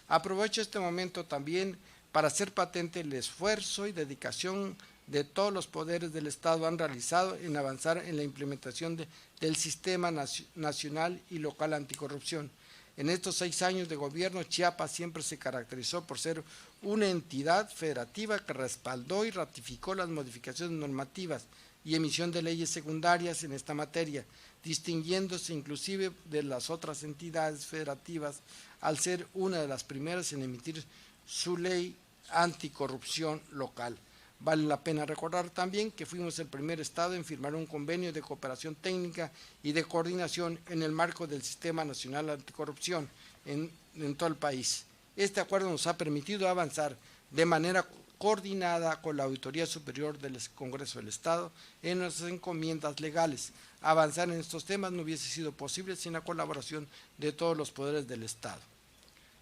Aprovecho este momento también para hacer patente el esfuerzo y dedicación de todos los poderes del Estado han realizado en avanzar en la implementación del Sistema Nacional y Local Anticorrupción. En estos 6 años de gobierno, Chiapas siempre se caracterizó por ser una entidad federativa que respaldó y ratificó las modificaciones normativas y emisión de leyes secundarias en esta materia, distinguiéndose inclusive de las otras entidades federativas al ser una de las primeras en emitir su ley anticorrupción local. Vale la pena recordar también que fuimos el primer Estado en firmar un convenio de cooperación técnica y de coordinación en el marco del Sistema Nacional Anticorrupción en todo el país. Este acuerdo nos ha permitido avanzar de manera coordinada con la Auditoría Superior del Congreso del Estado en nuestras encomiendas legales. Avanzar en estos temas no hubiese sido posible sin la colaboración de todos los poderes del Estado.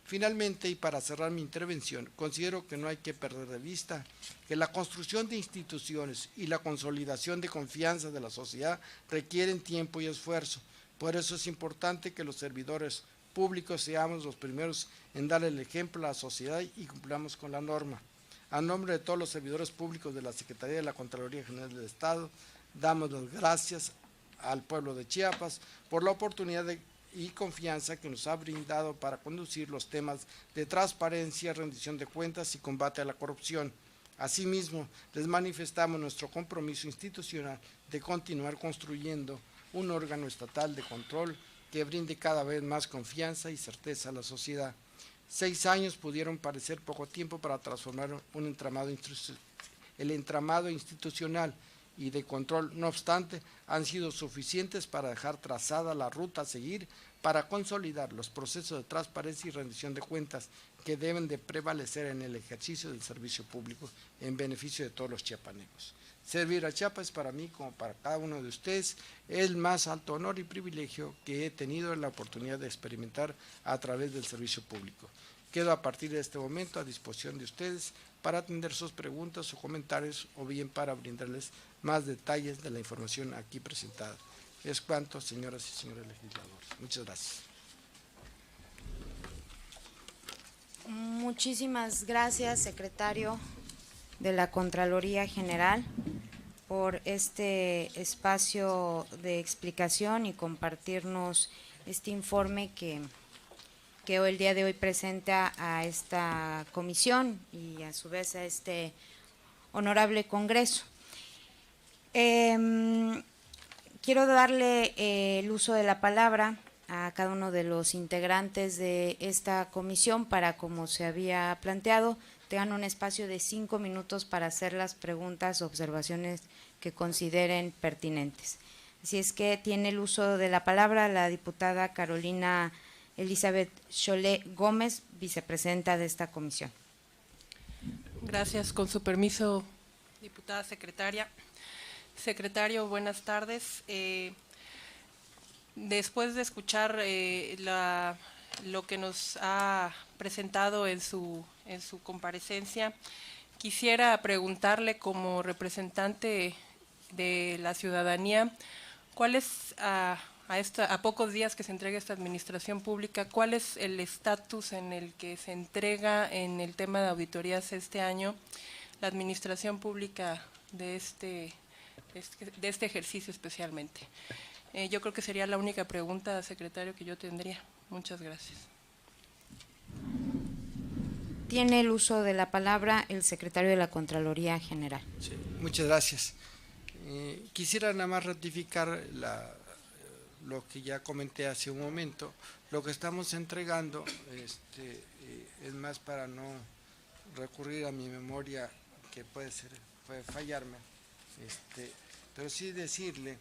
Finalmente, y para cerrar mi intervención, considero que no hay que perder de vista que la construcción de instituciones y la consolidación de confianza de la sociedad requieren tiempo y esfuerzo. Por eso es importante que los servidores públicos seamos los primeros en dar el ejemplo a la sociedad y cumplamos con la norma. A nombre de todos los servidores públicos de la Secretaría de la Contraloría General del Estado, damos las gracias al pueblo de Chiapas por la oportunidad y confianza que nos ha brindado para conducir los temas de transparencia, rendición de cuentas y combate a la corrupción. Asimismo, les manifestamos nuestro compromiso institucional de continuar construyendo un órgano estatal de control que brinde cada vez más confianza y certeza a la sociedad. 6 años pudieron parecer poco tiempo para transformar el entramado institucional y de control, no obstante, han sido suficientes para dejar trazada la ruta a seguir para consolidar los procesos de transparencia y rendición de cuentas que deben de prevalecer en el ejercicio del servicio público en beneficio de todos los chiapanecos. Servir a Chiapas para mí, como para cada uno de ustedes, el más alto honor y privilegio que he tenido la oportunidad de experimentar a través del servicio público. Quedo a partir de este momento a disposición de ustedes para atender sus preguntas o comentarios o bien para brindarles más detalles de la información aquí presentada. Es cuanto, señoras y señores legisladores. Muchas gracias. Muchísimas gracias, secretario de la Contraloría General, por este espacio de explicación y compartirnos este informe que hoy, el día de hoy, presenta a esta comisión y a su vez a este honorable Congreso. Quiero darle el uso de la palabra a cada uno de los integrantes de esta comisión para, como se había planteado, tengan un espacio de 5 minutos para hacer las preguntas o observaciones que consideren pertinentes. Así es que tiene el uso de la palabra la diputada Carolina Elizabeth Solé Gómez, vicepresidenta de esta comisión. Gracias. Con su permiso, diputada secretaria. Secretario, buenas tardes. Después de escuchar lo que nos ha presentado en su comparecencia, quisiera preguntarle, como representante de la ciudadanía, ¿cuál es, a pocos días que se entregue esta administración pública, cuál es el estatus en el que se entrega en el tema de auditorías este año la administración pública de este ejercicio especialmente? Yo creo que sería la única pregunta, secretario, que yo tendría. Muchas gracias. Tiene el uso de la palabra el secretario de la Contraloría General. Sí, muchas gracias. Quisiera nada más ratificar lo que ya comenté hace un momento. Lo que estamos entregando, es más para no recurrir a mi memoria, que puede fallarme, pero sí decirle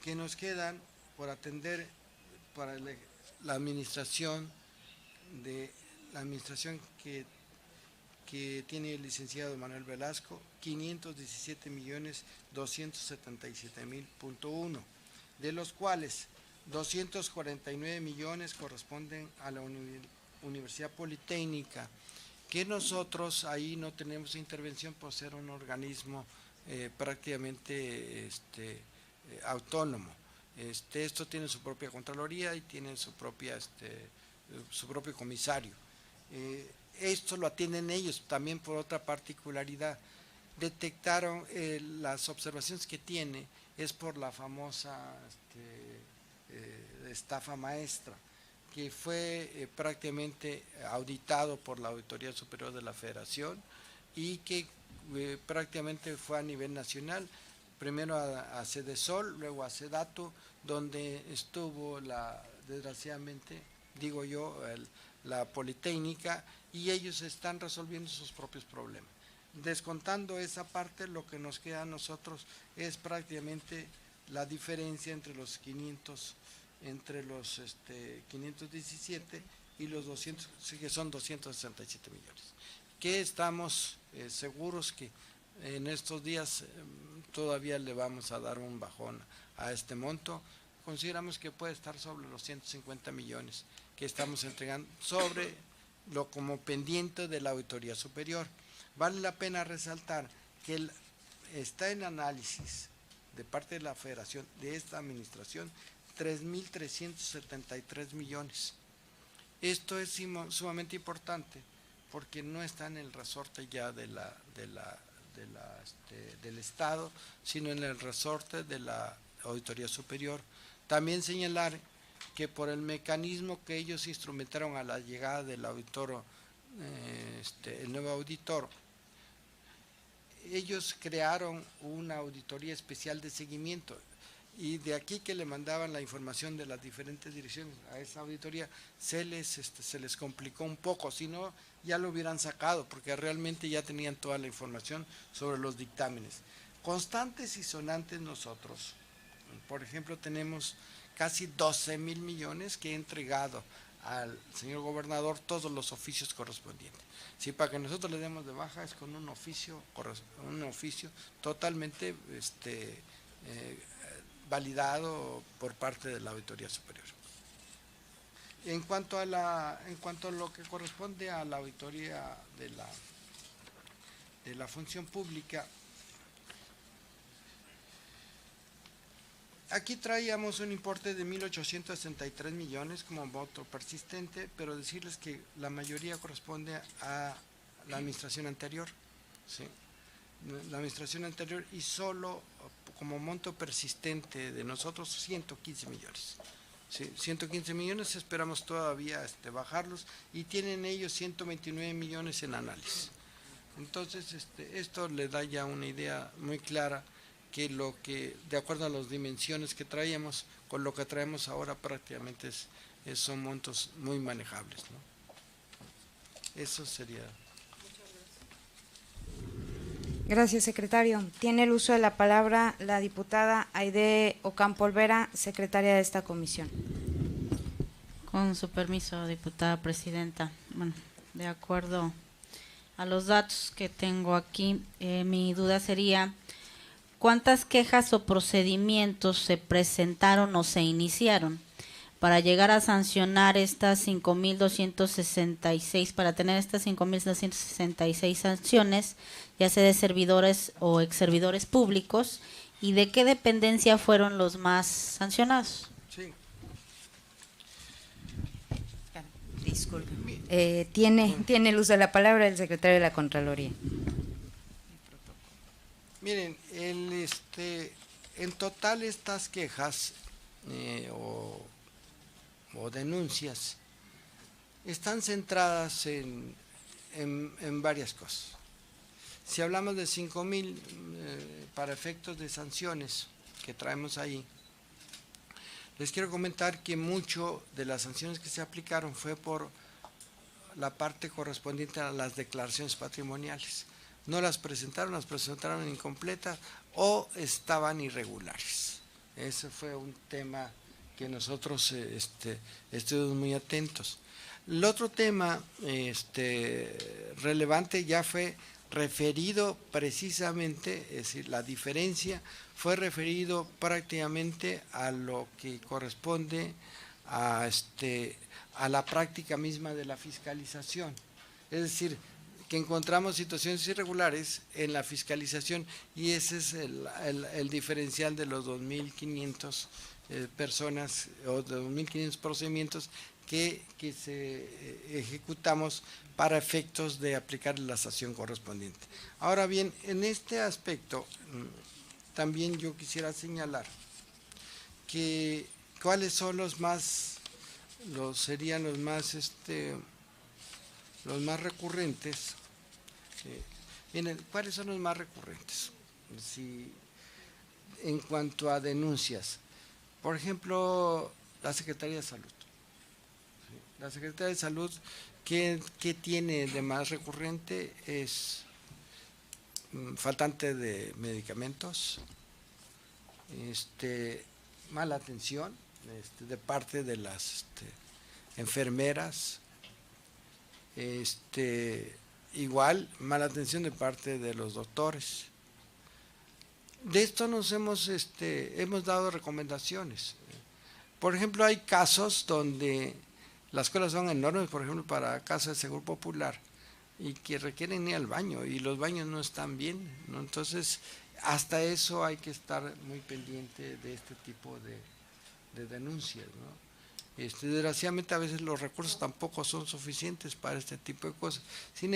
que nos quedan por atender para la administración que tiene el licenciado Manuel Velasco, 517.277.000.1, de los cuales 249 millones corresponden a la Universidad Politécnica, que nosotros ahí no tenemos intervención por ser un organismo prácticamente autónomo. Esto tiene su propia Contraloría y tiene su propio comisario. Esto lo atienden ellos. También, por otra particularidad, detectaron las observaciones que tiene es por la famosa estafa maestra, que fue prácticamente auditado por la Auditoría Superior de la Federación y que prácticamente fue a nivel nacional, primero a Sedesol, luego a Sedato, donde estuvo desgraciadamente, digo yo, la Politécnica, y ellos están resolviendo sus propios problemas. Descontando esa parte, lo que nos queda a nosotros es prácticamente la diferencia entre los 517 y los 200, que son 267 millones, que estamos seguros que en estos días todavía le vamos a dar un bajón a este monto. Consideramos que puede estar sobre los 150 millones que estamos entregando sobre lo como pendiente de la Auditoría Superior. Vale la pena resaltar que está en análisis de parte de la Federación de esta administración 3.373 millones. Esto es sumamente importante porque no está en el resorte ya del Estado, sino en el resorte de la Auditoría Superior. También señalar que por el mecanismo que ellos instrumentaron a la llegada del auditor, el nuevo auditor, ellos crearon una auditoría especial de seguimiento. y de aquí que le mandaban la información de las diferentes direcciones a esa auditoría, se les complicó un poco, si no ya lo hubieran sacado, porque realmente ya tenían toda la información sobre los dictámenes. Constantes y sonantes nosotros, por ejemplo, tenemos casi 12,000 millones que he entregado al señor gobernador todos los oficios correspondientes. Sí, para que nosotros le demos de baja es con un oficio totalmente validado por parte de la Auditoría Superior. En cuanto a lo que corresponde a la auditoría de la función pública, aquí traíamos un importe de 1.863 millones como voto persistente, pero decirles que la mayoría corresponde a la administración anterior, ¿sí? La administración anterior, y solo como monto persistente de nosotros 115 millones. Sí, 115 millones, esperamos todavía bajarlos, y tienen ellos 129 millones en análisis. Entonces, esto le da ya una idea muy clara que de acuerdo a las dimensiones que traíamos, con lo que traemos ahora prácticamente son montos muy manejables, ¿no? Eso sería. Gracias, secretario. Tiene el uso de la palabra la diputada Aide Ocampo Olvera, secretaria de esta comisión. Con su permiso, diputada presidenta. Bueno, de acuerdo a los datos que tengo aquí, mi duda sería: ¿cuántas quejas o procedimientos se presentaron o se iniciaron para llegar a sancionar estas 5,266, para tener estas 5,266 sanciones, ya sea de servidores o exservidores públicos, y de qué dependencia fueron los más sancionados? Sí. Disculpe. Tiene el uso de la palabra el secretario de la Contraloría. Miren, en total estas quejas o denuncias están centradas en varias cosas. Si hablamos de 5,000 para efectos de sanciones que traemos ahí, les quiero comentar que mucho de las sanciones que se aplicaron fue por la parte correspondiente a las declaraciones patrimoniales. No las presentaron incompletas o estaban irregulares. Ese fue un tema que nosotros estuvimos muy atentos. El otro tema relevante ya fue referido precisamente, es decir, la diferencia fue referido prácticamente a lo que corresponde a la práctica misma de la fiscalización. Es decir, que encontramos situaciones irregulares en la fiscalización, y ese es el diferencial de los 2.500 personas o de 2.500 procedimientos que se ejecutamos para efectos de aplicar la sanción correspondiente. Ahora bien, en este aspecto también yo quisiera señalar que cuáles son serían los más recurrentes. Miren, ¿cuáles son los más recurrentes? En cuanto a denuncias, por ejemplo, la Secretaría de Salud. La Secretaría de Salud, ¿qué tiene de más recurrente? Es faltante de medicamentos, mala atención de parte de las enfermeras, igual mala atención de parte de los doctores. De esto nos hemos dado recomendaciones. Por ejemplo, hay casos donde las colas son enormes, por ejemplo, para casas de seguro popular, y que requieren ir al baño, y los baños no están bien, ¿no? Entonces, hasta eso hay que estar muy pendiente de este tipo de denuncias, ¿no? Desgraciadamente a veces los recursos tampoco son suficientes para este tipo de cosas. Sin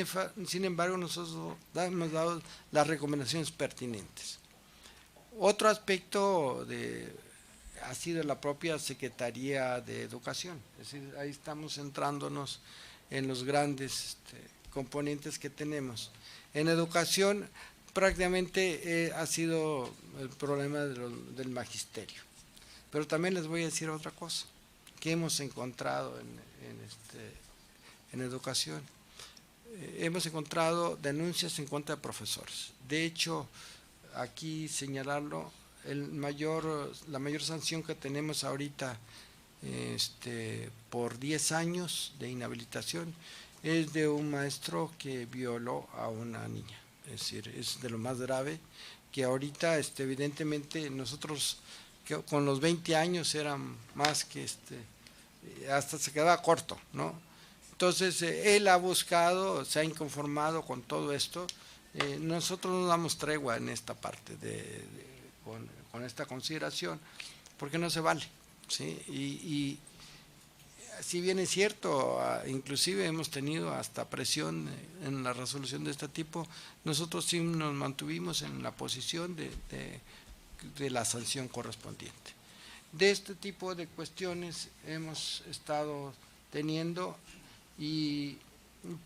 embargo, nosotros hemos dado las recomendaciones pertinentes. Otro aspecto ha sido la propia Secretaría de Educación, es decir, ahí estamos centrándonos en los grandes componentes que tenemos. En educación prácticamente ha sido el problema del magisterio. Pero también les voy a decir otra cosa que hemos encontrado en educación. Hemos encontrado denuncias en contra de profesores. De hecho, aquí señalarlo, la mayor sanción que tenemos ahorita por 10 años de inhabilitación es de un maestro que violó a una niña. Es decir, es de lo más grave, que ahorita evidentemente nosotros que con los 20 años eran más que hasta se quedaba corto, ¿no? Entonces él ha buscado, se ha inconformado con todo esto. Nosotros no damos tregua en esta parte con esta consideración, porque no se vale, ¿sí? Y si bien es cierto, inclusive hemos tenido hasta presión en la resolución de este tipo, nosotros sí nos mantuvimos en la posición de la sanción correspondiente. De este tipo de cuestiones hemos estado teniendo,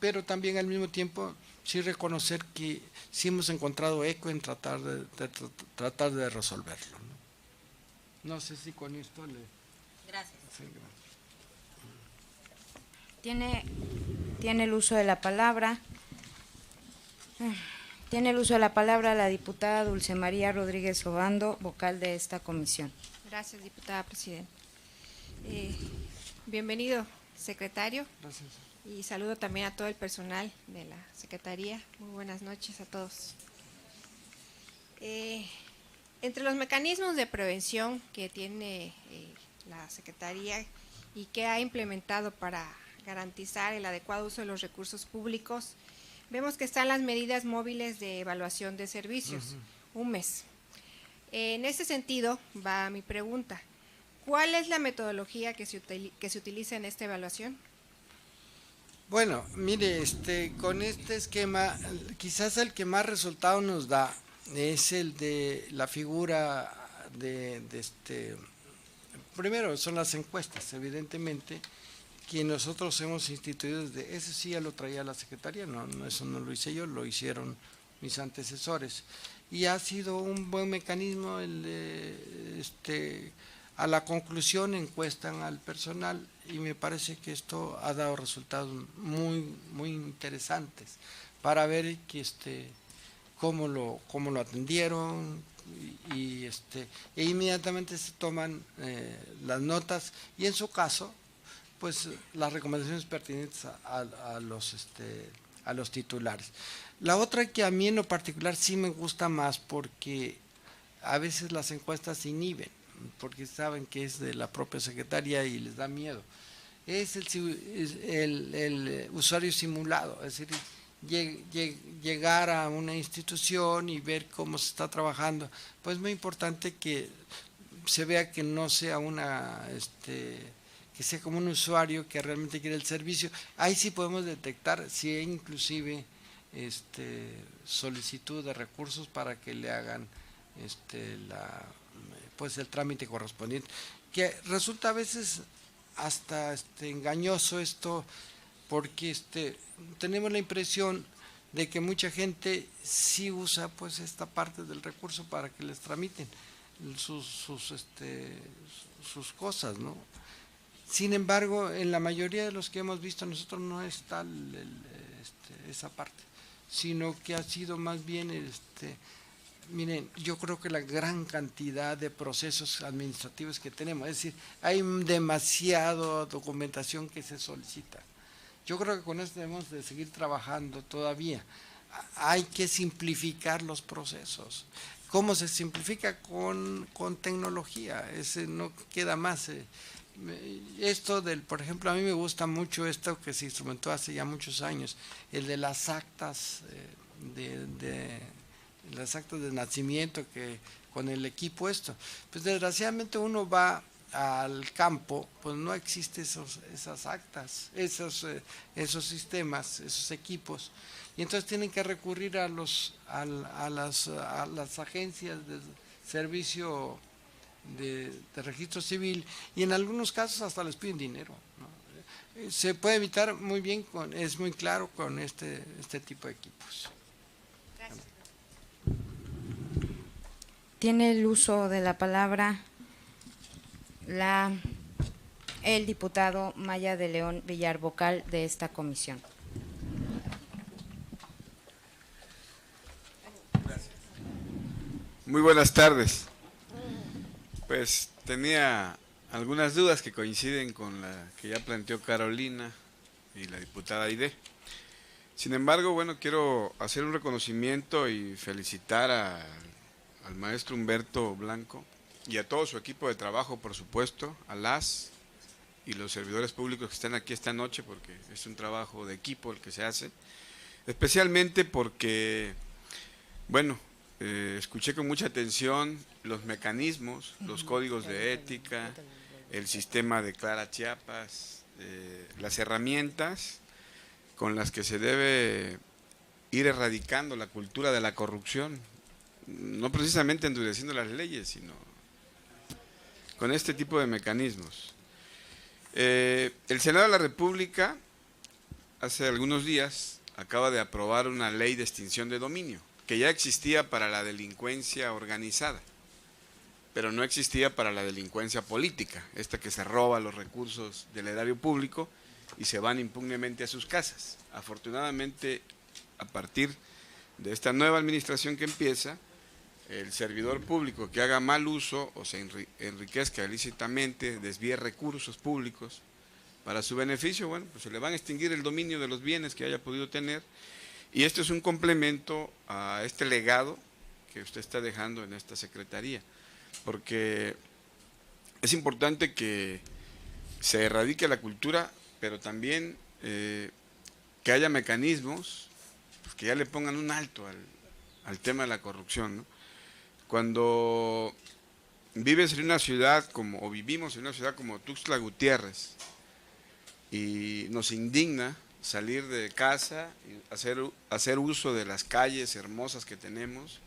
pero también al mismo tiempo sí reconocer que sí hemos encontrado eco en tratar de resolverlo, ¿no? No sé si con esto le... Gracias. Sí, gracias. Tiene el uso de la palabra. Tiene el uso de la palabra la diputada Dulce María Rodríguez Obando, vocal de esta comisión. Gracias, diputada presidenta. Bienvenido, secretario. Gracias. Y saludo también a todo el personal de la Secretaría. Muy buenas noches a todos. Entre los mecanismos de prevención que tiene la Secretaría y que ha implementado para garantizar el adecuado uso de los recursos públicos, vemos que están las medidas móviles de evaluación de servicios, un mes. En ese sentido va mi pregunta. ¿Cuál es la metodología que se utiliza en esta evaluación? Bueno, mire, con este esquema, quizás el que más resultado nos da es el de la figura primero son las encuestas, evidentemente, que nosotros hemos instituido desde, ese sí ya lo traía la Secretaría, no, eso no lo hice yo, lo hicieron mis antecesores, y ha sido un buen mecanismo el de, a la conclusión encuestan al personal, y me parece que esto ha dado resultados muy, muy interesantes para ver que cómo lo atendieron, e inmediatamente se toman las notas, y en su caso pues las recomendaciones pertinentes a los titulares. La otra que a mí en lo particular sí me gusta más, porque a veces las encuestas se inhiben, porque saben que es de la propia secretaria y les da miedo, es el usuario simulado, es decir, llegar a una institución y ver cómo se está trabajando. Pues es muy importante que se vea que no sea que sea como un usuario que realmente quiere el servicio. Ahí sí podemos detectar si hay inclusive solicitud de recursos para que le hagan pues el trámite correspondiente, que resulta a veces hasta engañoso esto, porque tenemos la impresión de que mucha gente sí usa pues esta parte del recurso para que les tramiten sus cosas, ¿no? Sin embargo, en la mayoría de los que hemos visto nosotros no es tal esa parte, sino que ha sido más bien, miren, yo creo que la gran cantidad de procesos administrativos que tenemos, es decir, hay demasiada documentación que se solicita. Yo creo que con esto debemos de seguir trabajando todavía. Hay que simplificar los procesos. ¿Cómo se simplifica? Con tecnología, no queda más. Esto por ejemplo, a mí me gusta mucho esto que se instrumentó hace ya muchos años, el de las actas las actas de nacimiento, que con el equipo pues desgraciadamente uno va al campo, pues no existe esas actas, esos sistemas, esos equipos, y entonces tienen que recurrir a las agencias de servicio de registro civil, y en algunos casos hasta les piden dinero, ¿no? Se puede evitar muy bien, es muy claro con este tipo de equipos. Gracias. Tiene el uso de la palabra el diputado Maya de León Villar, vocal de esta comisión. Muy buenas tardes. Pues tenía algunas dudas que coinciden con la que ya planteó Carolina y la diputada Aide. Sin embargo, bueno, quiero hacer un reconocimiento y felicitar al maestro Humberto Blanco y a todo su equipo de trabajo, por supuesto, a las y los servidores públicos que están aquí esta noche, porque es un trabajo de equipo el que se hace, especialmente porque, bueno, escuché con mucha atención los mecanismos, los códigos de ética, el sistema de Clara Chiapas, las herramientas con las que se debe ir erradicando la cultura de la corrupción, no precisamente endureciendo las leyes, sino con este tipo de mecanismos. El Senado de la República hace algunos días acaba de aprobar una ley de extinción de dominio, que ya existía para la delincuencia organizada, pero no existía para la delincuencia política, esta que se roba los recursos del erario público y se van impunemente a sus casas. Afortunadamente, a partir de esta nueva administración que empieza, el servidor público que haga mal uso o se enriquezca ilícitamente, desvíe recursos públicos para su beneficio, bueno, pues se le van a extinguir el dominio de los bienes que haya podido tener. Y esto es un complemento a este legado que usted está dejando en esta secretaría, porque es importante que se erradique la cultura, pero también que haya mecanismos pues, que ya le pongan un alto al tema de la corrupción, ¿no? Cuando vives en una ciudad o vivimos en una ciudad como Tuxtla Gutiérrez y nos indigna salir de casa y hacer uso de las calles hermosas que tenemos,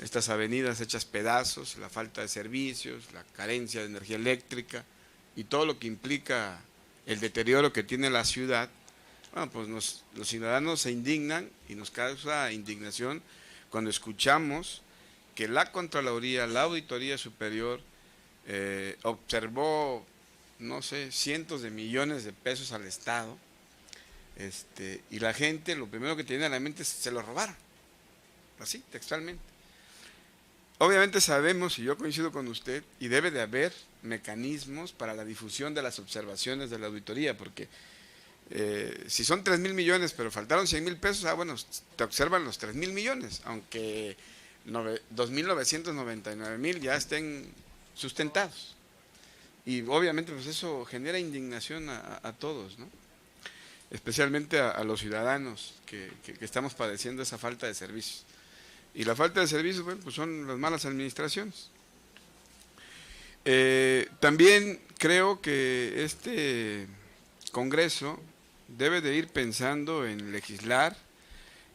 estas avenidas hechas pedazos, la falta de servicios, la carencia de energía eléctrica y todo lo que implica el deterioro que tiene la ciudad, bueno, pues los ciudadanos se indignan y nos causa indignación cuando escuchamos que la Contraloría, la Auditoría Superior, observó, no sé, cientos de millones de pesos al Estado, y la gente lo primero que tiene en la mente es se lo robaron, así, textualmente. Obviamente sabemos, y yo coincido con usted, y debe de haber mecanismos para la difusión de las observaciones de la auditoría, porque si son 3,000 millones, pero faltaron 100,000 pesos, bueno, te observan los 3,000 millones, aunque 2,999,000 ya estén sustentados. Y obviamente pues eso genera indignación a todos, ¿no? Especialmente a los ciudadanos que estamos padeciendo esa falta de servicios. Y la falta de servicios, bueno, pues son las malas administraciones. También creo que este Congreso debe de ir pensando en legislar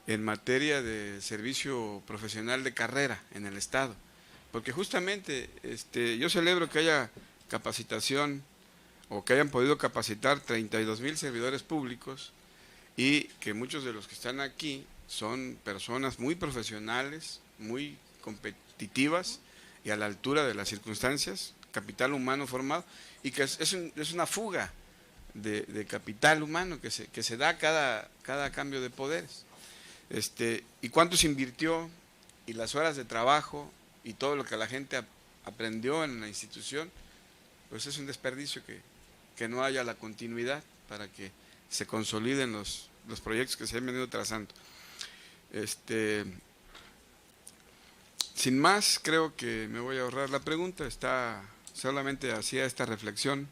en materia de servicio profesional de carrera en el Estado, porque justamente yo celebro que haya capacitación o que hayan podido capacitar 32,000 servidores públicos y que muchos de los que están aquí son personas muy profesionales, muy competitivas y a la altura de las circunstancias, capital humano formado, y que es una fuga de capital humano que se da cada cambio de poderes. ¿Y cuánto se invirtió? Y las horas de trabajo y todo lo que la gente aprendió en la institución, pues es un desperdicio que no haya la continuidad para que se consoliden los proyectos que se han venido trazando. Sin más, creo que me voy a ahorrar la pregunta, solamente hacía esta reflexión,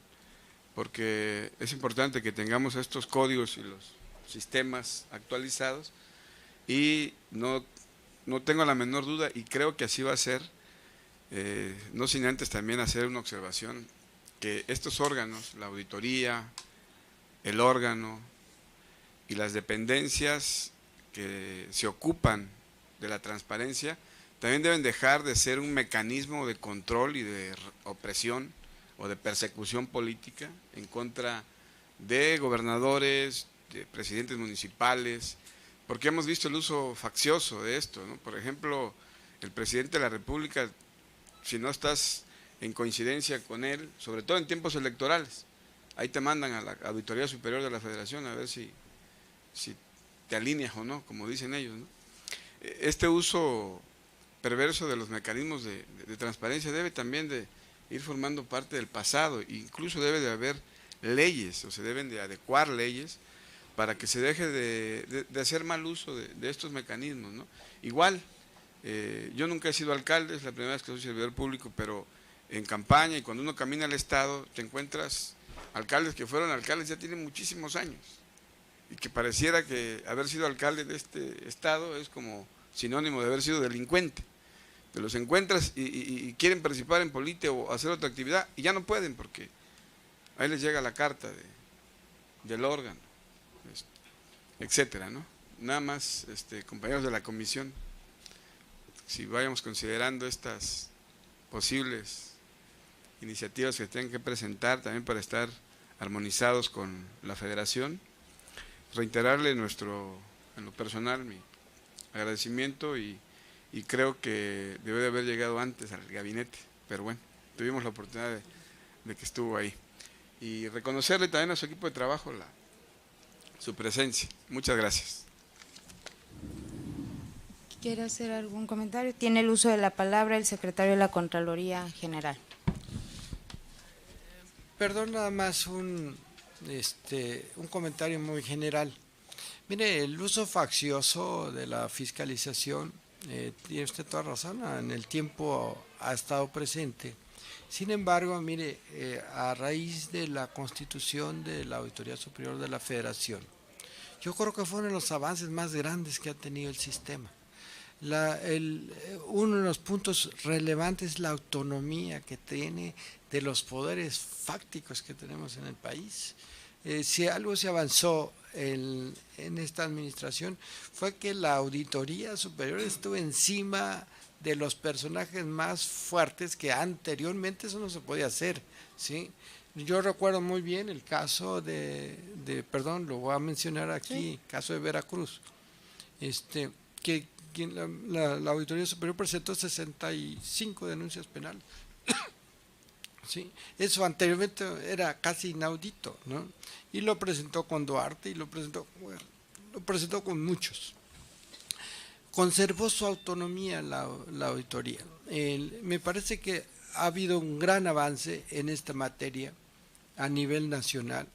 porque es importante que tengamos estos códigos y los sistemas actualizados, y no tengo la menor duda, y creo que así va a ser, no sin antes también hacer una observación, que estos órganos, la auditoría, el órgano y las dependencias que se ocupan de la transparencia, también deben dejar de ser un mecanismo de control y de opresión o de persecución política en contra de gobernadores, de presidentes municipales, porque hemos visto el uso faccioso de esto, ¿no? Por ejemplo, el presidente de la República, si no estás en coincidencia con él, sobre todo en tiempos electorales. Ahí te mandan a la Auditoría Superior de la Federación a ver si te alineas o no, como dicen ellos, ¿no? Este uso perverso de los mecanismos de transparencia debe también de ir formando parte del pasado, incluso debe de haber leyes, o se deben de adecuar leyes para que se deje de hacer mal uso de estos mecanismos, ¿no? Igual, yo nunca he sido alcalde, es la primera vez que soy servidor público, pero en campaña y cuando uno camina al estado te encuentras alcaldes que fueron alcaldes ya tienen muchísimos años y que pareciera que haber sido alcalde de este estado es como sinónimo de haber sido delincuente. Te los encuentras y quieren participar en política o hacer otra actividad y ya no pueden porque ahí les llega la carta del órgano, etcétera, ¿no? Nada más, compañeros de la comisión, si vayamos considerando estas posibles iniciativas que tengan que presentar también para estar armonizados con la federación, reiterarle en lo personal mi agradecimiento y creo que debe de haber llegado antes al gabinete, pero bueno, tuvimos la oportunidad de que estuvo ahí. Y reconocerle también a su equipo de trabajo su presencia. Muchas gracias. ¿Quiere hacer algún comentario? Tiene el uso de la palabra el secretario de la Contraloría General. Perdón, nada más un comentario muy general. Mire, el uso faccioso de la fiscalización, tiene usted toda razón, en el tiempo ha estado presente. Sin embargo, mire, a raíz de la constitución de la Auditoría Superior de la Federación, yo creo que fue uno de los avances más grandes que ha tenido el sistema. Uno de los puntos relevantes es la autonomía que tiene de los poderes fácticos que tenemos en el país. Si algo se avanzó en esta administración fue que la Auditoría Superior estuvo encima de los personajes más fuertes que anteriormente eso no se podía hacer, ¿sí? Yo recuerdo muy bien el caso perdón, lo voy a mencionar aquí, sí. Caso de Veracruz, que la Auditoría Superior presentó 65 denuncias penales. Sí, eso anteriormente era casi inaudito, ¿no? Y lo presentó con Duarte y lo presentó con muchos. Conservó su autonomía la auditoría. Me parece que ha habido un gran avance en esta materia a nivel nacional.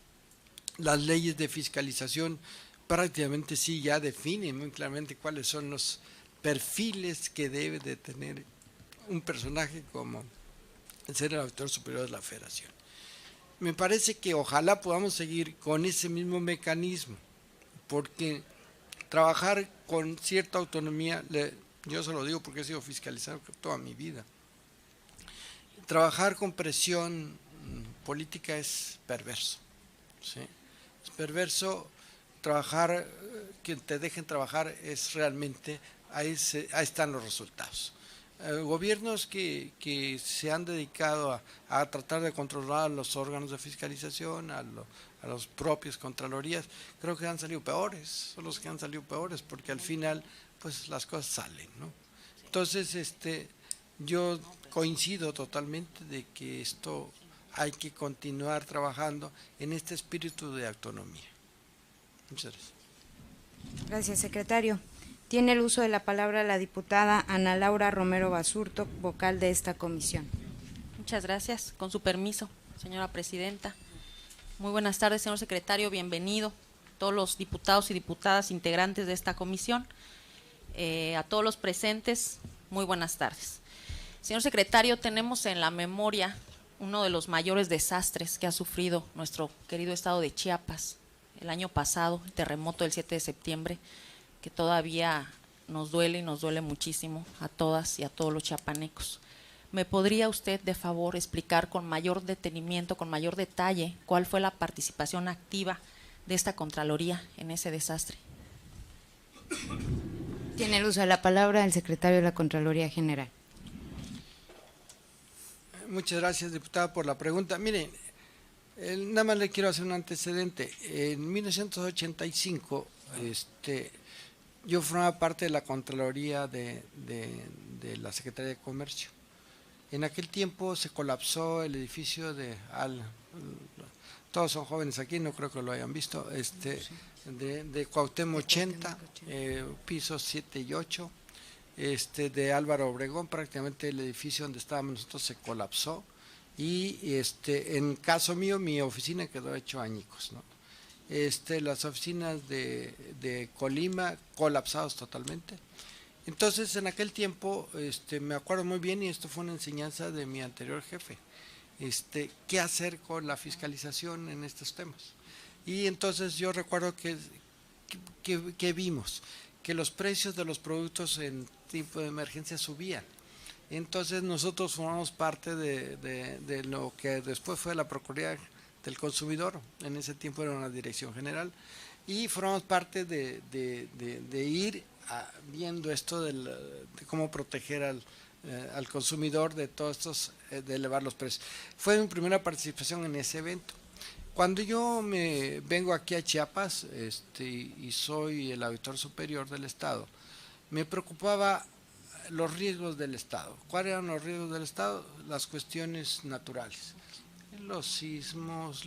Las leyes de fiscalización prácticamente sí ya definen muy claramente cuáles son los perfiles que debe de tener un personaje como ser el auditor superior de la Federación. Me parece que ojalá podamos seguir con ese mismo mecanismo, porque trabajar con cierta autonomía, yo se lo digo porque he sido fiscalizado toda mi vida, trabajar con presión política es perverso, ¿sí? Es perverso. Trabajar, que te dejen trabajar es realmente, ahí están los resultados. Gobiernos que se han dedicado a tratar de controlar los órganos de fiscalización, a los propios contralorías, creo que han salido peores, son los que han salido peores, porque al final pues las cosas salen, ¿no? Entonces, yo coincido totalmente de que esto hay que continuar trabajando en este espíritu de autonomía. Muchas gracias. Gracias, secretario. Tiene el uso de la palabra la diputada Ana Laura Romero Basurto, vocal de esta comisión. Muchas gracias. Con su permiso, señora presidenta. Muy buenas tardes, señor secretario. Bienvenido. Todos los diputados y diputadas integrantes de esta comisión. A todos los presentes, muy buenas tardes. Señor secretario, tenemos en la memoria uno de los mayores desastres que ha sufrido nuestro querido estado de Chiapas el año pasado, el terremoto del 7 de septiembre, que todavía nos duele y nos duele muchísimo a todas y a todos los chiapanecos. ¿Me podría usted, de favor, explicar con mayor detenimiento, con mayor detalle, cuál fue la participación activa de esta Contraloría en ese desastre? Tiene el uso de la palabra el secretario de la Contraloría General. Muchas gracias, diputada, por la pregunta. Miren, nada más le quiero hacer un antecedente. En 1985, yo formaba parte de la Contraloría de la Secretaría de Comercio. En aquel tiempo se colapsó el edificio todos son jóvenes aquí, no creo que lo hayan visto, de Cuauhtémoc 80, pisos 7 y 8, de Álvaro Obregón, prácticamente el edificio donde estábamos nosotros se colapsó, y en caso mío, mi oficina quedó hecho añicos, ¿no? Las oficinas de Colima colapsados totalmente. Entonces, en aquel tiempo, me acuerdo muy bien, y esto fue una enseñanza de mi anterior jefe, qué hacer con la fiscalización en estos temas. Y entonces yo recuerdo que vimos que los precios de los productos en tiempo de emergencia subían. Entonces nosotros formamos parte de lo que después fue la Procuraduría del Consumidor, en ese tiempo era una dirección general, y formamos parte de ir viendo esto de cómo proteger al consumidor de todos estos, de elevar los precios. Fue mi primera participación en ese evento. Cuando yo me vengo aquí a Chiapas y soy el auditor superior del Estado, me preocupaba los riesgos del Estado. ¿Cuáles eran los riesgos del Estado? Las cuestiones naturales, los sismos,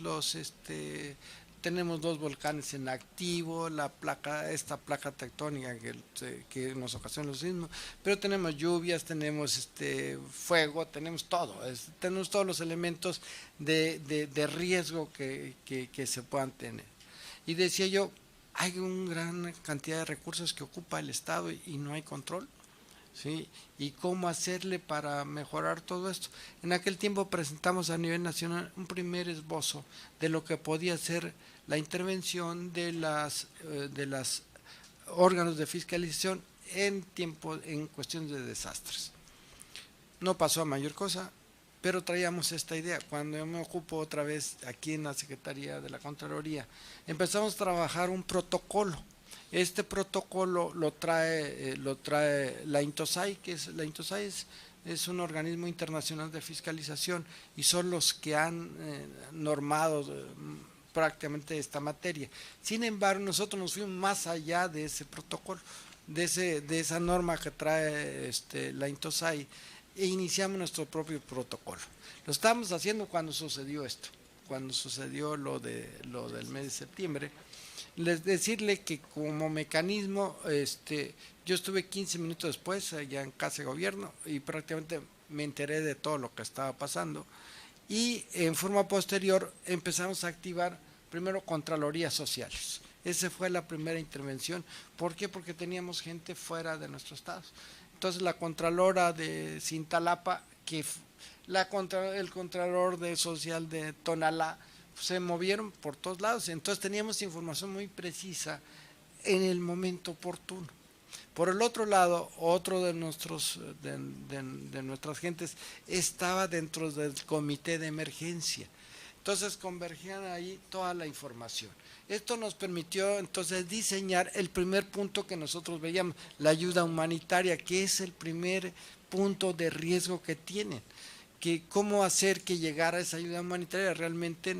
tenemos 2 volcanes en activo, esta placa tectónica que nos ocasiona los sismos, pero tenemos lluvias, tenemos fuego, tenemos todo, tenemos todos los elementos de riesgo que se puedan tener. Y decía yo, hay una gran cantidad de recursos que ocupa el Estado y no hay control, ¿sí? Y cómo hacerle para mejorar todo esto. En aquel tiempo presentamos a nivel nacional un primer esbozo de lo que podía ser la intervención de las órganos de fiscalización en cuestiones de desastres. No pasó a mayor cosa, pero traíamos esta idea. Cuando yo me ocupo otra vez aquí en la Secretaría de la Contraloría, empezamos a trabajar un protocolo. Este protocolo lo trae la INTOSAI, es un organismo internacional de fiscalización y son los que han normado prácticamente esta materia. Sin embargo, nosotros nos fuimos más allá de ese protocolo, de esa norma que trae la INTOSAI, e iniciamos nuestro propio protocolo. Lo estábamos haciendo cuando sucedió esto, cuando sucedió lo del mes de septiembre. Decirle que como mecanismo, yo estuve 15 minutos después allá en Casa de Gobierno y prácticamente me enteré de todo lo que estaba pasando, y en forma posterior empezamos a activar primero Contralorías Sociales. Esa fue la primera intervención. ¿Por qué? Porque teníamos gente fuera de nuestro estado. Entonces la Contralora de Cintalapa, el Contralor Social de Tonalá, se movieron por todos lados. Entonces teníamos información muy precisa en el momento oportuno. Por el otro lado, otro de nuestras gentes estaba dentro del comité de emergencia. Entonces convergían ahí toda la información. Esto nos permitió entonces diseñar el primer punto que nosotros veíamos, la ayuda humanitaria, que es el primer punto de riesgo que tienen. Que cómo hacer que llegara esa ayuda humanitaria realmente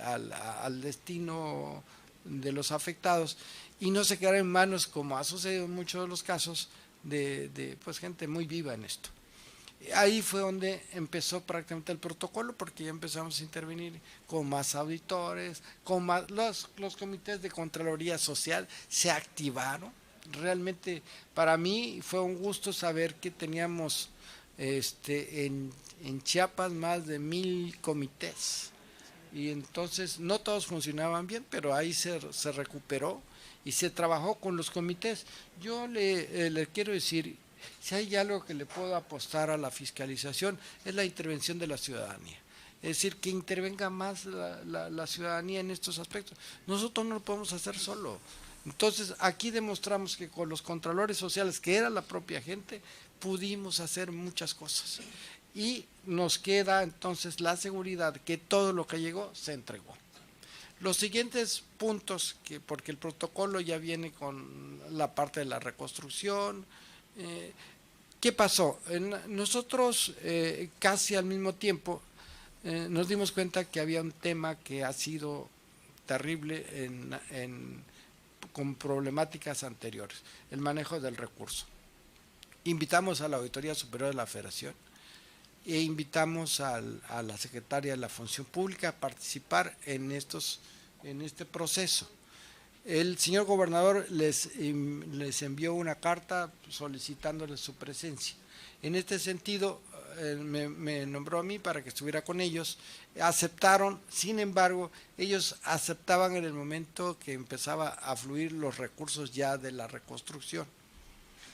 al destino de los afectados y no se quedara en manos, como ha sucedido en muchos de los casos, de gente muy viva en esto. Ahí fue donde empezó prácticamente el protocolo, porque ya empezamos a intervenir con más auditores, con más los comités de Contraloría Social se activaron. Realmente para mí fue un gusto saber que teníamos en Chiapas más de 1000 comités, y entonces no todos funcionaban bien, pero ahí se recuperó y se trabajó con los comités. Yo le quiero decir, si hay algo que le puedo apostar a la fiscalización, es la intervención de la ciudadanía. Es decir, que intervenga más la ciudadanía en estos aspectos. Nosotros no lo podemos hacer solo. Entonces, aquí demostramos que con los contralores sociales, que era la propia gente, pudimos hacer muchas cosas. Y nos queda entonces la seguridad que todo lo que llegó se entregó. Los siguientes puntos, porque el protocolo ya viene con la parte de la reconstrucción. ¿Qué pasó? Nosotros casi al mismo tiempo nos dimos cuenta que había un tema que ha sido terrible con problemáticas anteriores, el manejo del recurso. Invitamos a la Auditoría Superior de la Federación e invitamos a la secretaria de la Función Pública a participar en este proceso. El señor gobernador les envió una carta solicitándoles su presencia. En este sentido, me nombró a mí para que estuviera con ellos. Aceptaron, sin embargo, ellos aceptaban en el momento que empezaba a fluir los recursos ya de la reconstrucción.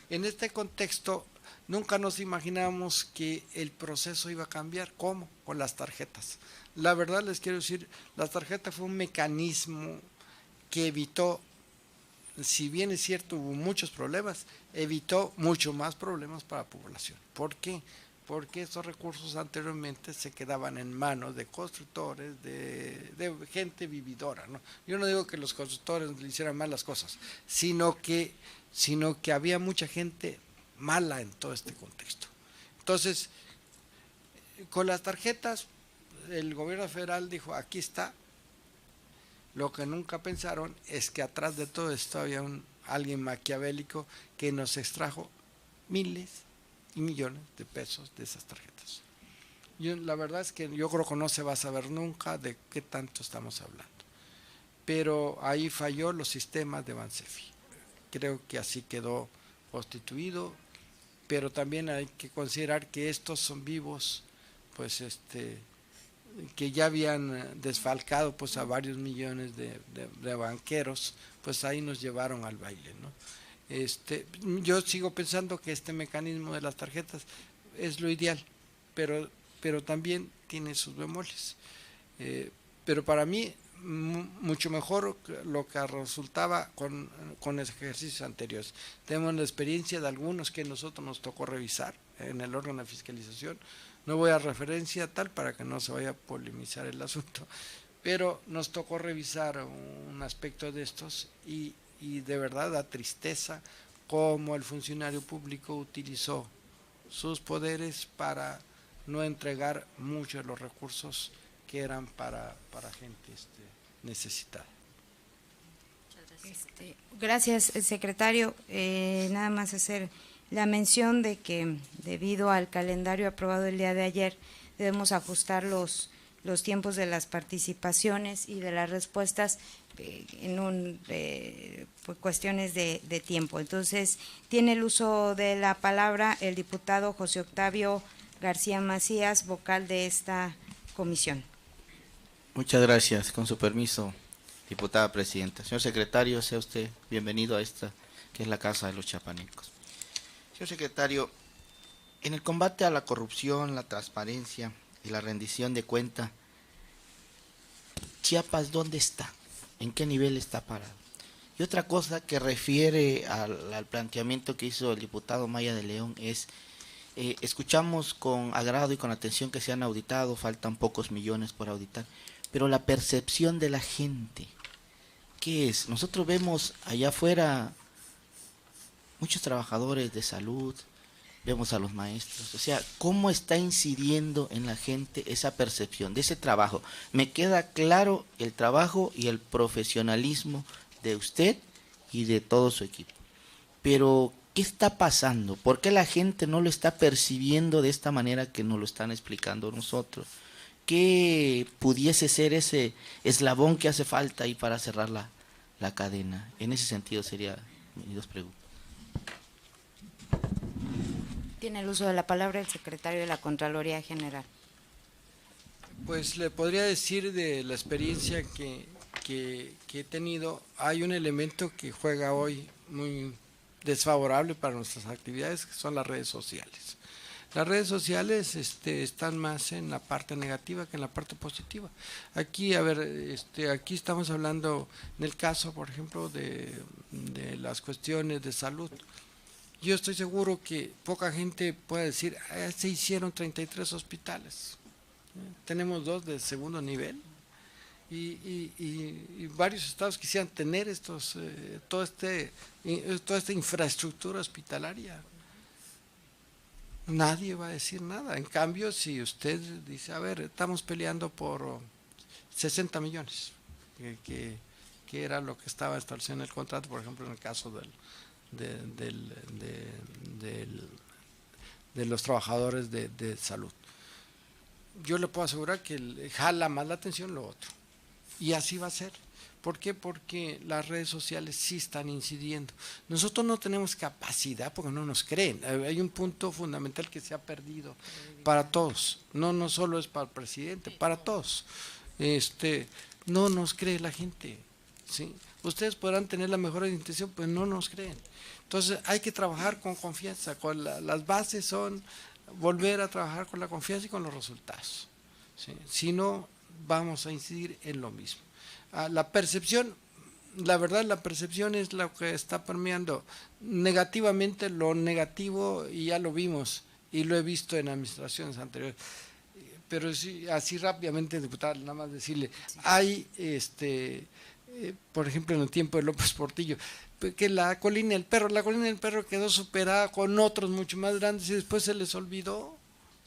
En este contexto, nunca nos imaginamos que el proceso iba a cambiar. ¿Cómo? Con las tarjetas. La verdad les quiero decir, las tarjetas fue un mecanismo que evitó, si bien es cierto hubo muchos problemas, evitó mucho más problemas para la población. ¿Por qué? Porque estos recursos anteriormente se quedaban en manos de constructores, de gente vividora, ¿no? Yo no digo que los constructores le hicieran mal las cosas, sino que había mucha gente mala en todo este contexto. Entonces, con las tarjetas, el gobierno federal dijo, aquí está. Lo que nunca pensaron es que atrás de todo esto había alguien maquiavélico que nos extrajo miles y millones de pesos de esas tarjetas. La verdad es que yo creo que no se va a saber nunca de qué tanto estamos hablando. Pero ahí falló los sistemas de Bansefi. Creo que así quedó constituido, pero también hay que considerar que estos son vivos, pues que ya habían desfalcado pues a varios millones de banqueros, pues ahí nos llevaron al baile, ¿no? Yo sigo pensando que este mecanismo de las tarjetas es lo ideal, pero también tiene sus bemoles. Pero para mí mucho mejor lo que resultaba con ejercicios anteriores. Tenemos la experiencia de algunos que nosotros nos tocó revisar en el órgano de fiscalización. No voy a referencia tal para que no se vaya a polemizar el asunto, pero nos tocó revisar un aspecto de estos y de verdad da tristeza cómo el funcionario público utilizó sus poderes para no entregar muchos de los recursos que eran para gente necesitada. Gracias, secretario. Nada más hacer la mención de que debido al calendario aprobado el día de ayer debemos ajustar los tiempos de las participaciones y de las respuestas en cuestiones de tiempo. Entonces, tiene el uso de la palabra el diputado José Octavio García Macías, vocal de esta comisión. Muchas gracias. Con su permiso, diputada presidenta. Señor secretario, sea usted bienvenido a esta, que es la Casa de los Chiapanecos. Señor secretario, en el combate a la corrupción, la transparencia y la rendición de cuenta, Chiapas, ¿dónde está? ¿En qué nivel está parado? Y otra cosa que refiere al planteamiento que hizo el diputado Maya de León es, escuchamos con agrado y con atención que se han auditado, faltan pocos millones por auditar, pero la percepción de la gente, ¿qué es? Nosotros vemos allá afuera muchos trabajadores de salud, vemos a los maestros, o sea, ¿cómo está incidiendo en la gente esa percepción de ese trabajo? Me queda claro el trabajo y el profesionalismo de usted y de todo su equipo, pero ¿qué está pasando? ¿Por qué la gente no lo está percibiendo de esta manera que nos lo están explicando nosotros? ¿Qué pudiese ser ese eslabón que hace falta ahí para cerrar la cadena? En ese sentido serían mis dos preguntas. Tiene el uso de la palabra el secretario de la Contraloría General. Pues le podría decir de la experiencia que he tenido, hay un elemento que juega hoy muy desfavorable para nuestras actividades, que son las redes sociales. Las redes sociales están más en la parte negativa que en la parte positiva. Aquí, aquí estamos hablando en el caso, por ejemplo, de las cuestiones de salud. Yo estoy seguro que poca gente puede decir, se hicieron 33 hospitales, tenemos 2 de segundo nivel y varios estados quisieran tener toda esta infraestructura hospitalaria. Nadie va a decir nada. En cambio, si usted dice, a ver, estamos peleando por 60 millones, que era lo que estaba establecido en el contrato, por ejemplo, en el caso de los trabajadores de salud. yo le puedo asegurar que jala más la atención lo otro. Y así va a ser. ¿Por qué? Porque las redes sociales sí están incidiendo. Nosotros no tenemos capacidad porque no nos creen. Hay un punto fundamental que se ha perdido para todos. No solo es para el presidente, para todos. No nos cree la gente. ¿Sí? Ustedes podrán tener la mejor intención, pero no nos creen. Entonces hay que trabajar con confianza. Las bases son volver a trabajar con la confianza y con los resultados. ¿Sí? Si no, vamos a incidir en lo mismo. La percepción, la verdad, la percepción es lo que está permeando negativamente lo negativo, y ya lo vimos y lo he visto en administraciones anteriores. Pero sí, así rápidamente, diputada, nada más decirle, hay, por ejemplo, en el tiempo de López Portillo, que la colina del perro quedó superada con otros mucho más grandes y después se les olvidó.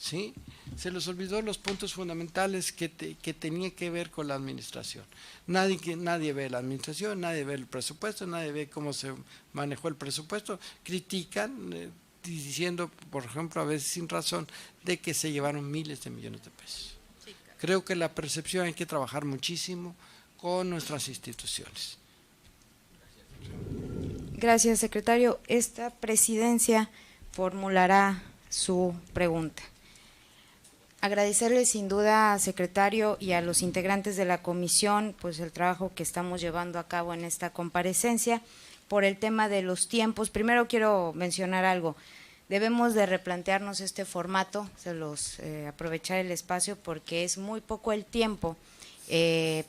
¿Sí? Se les olvidó los puntos fundamentales que tenía que ver con la administración. Nadie ve la administración, nadie ve el presupuesto, nadie ve cómo se manejó el presupuesto. Critican diciendo, por ejemplo, a veces sin razón, de que se llevaron miles de millones de pesos. Creo que la percepción hay que trabajar muchísimo con nuestras instituciones. Gracias, secretario. Esta presidencia formulará su pregunta. Agradecerle sin duda, secretario, y a los integrantes de la comisión, pues el trabajo que estamos llevando a cabo en esta comparecencia. Por el tema de los tiempos, primero quiero mencionar algo. Debemos de replantearnos este formato, aprovechar el espacio, porque es muy poco el tiempo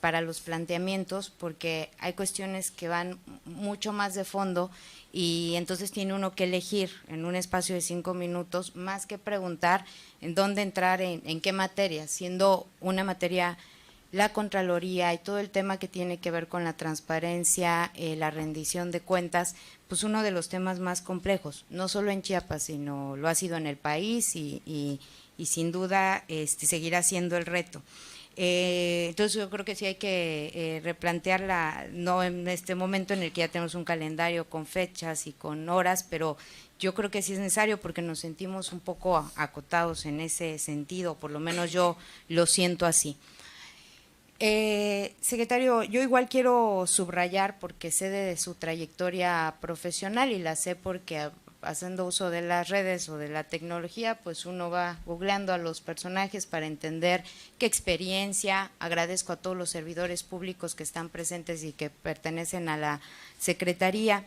para los planteamientos, porque hay cuestiones que van mucho más de fondo y entonces tiene uno que elegir en un espacio de 5 minutos, más que preguntar en dónde entrar, en qué materia, siendo una materia la Contraloría y todo el tema que tiene que ver con la transparencia, la rendición de cuentas, pues uno de los temas más complejos, no solo en Chiapas, sino lo ha sido en el país y sin duda seguirá siendo el reto. Entonces yo creo que sí hay que replantearla, no en este momento en el que ya tenemos un calendario con fechas y con horas, pero yo creo que sí es necesario porque nos sentimos un poco acotados en ese sentido, por lo menos yo lo siento así. Secretario, yo igual quiero subrayar, porque sé de su trayectoria profesional y la sé porque haciendo uso de las redes o de la tecnología, pues uno va googleando a los personajes para entender qué experiencia. Agradezco a todos los servidores públicos que están presentes y que pertenecen a la Secretaría.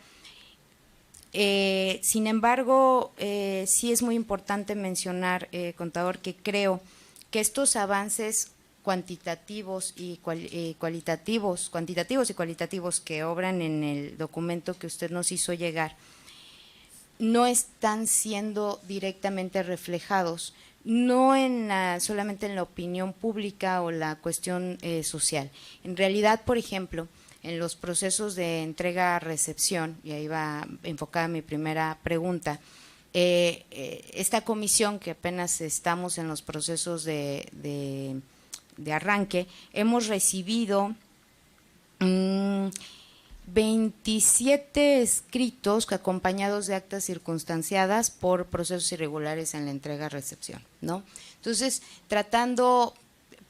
Sin embargo, sí es muy importante mencionar, contador, que creo que estos avances cuantitativos y cualitativos que obran en el documento que usted nos hizo llegar, no están siendo directamente reflejados, no solamente en la opinión pública o la cuestión social. En realidad, por ejemplo, en los procesos de entrega-recepción, y ahí va enfocada mi primera pregunta, esta comisión que apenas estamos en los procesos de arranque, hemos recibido 27 escritos acompañados de actas circunstanciadas por procesos irregulares en la entrega-recepción, ¿no? Entonces, tratando,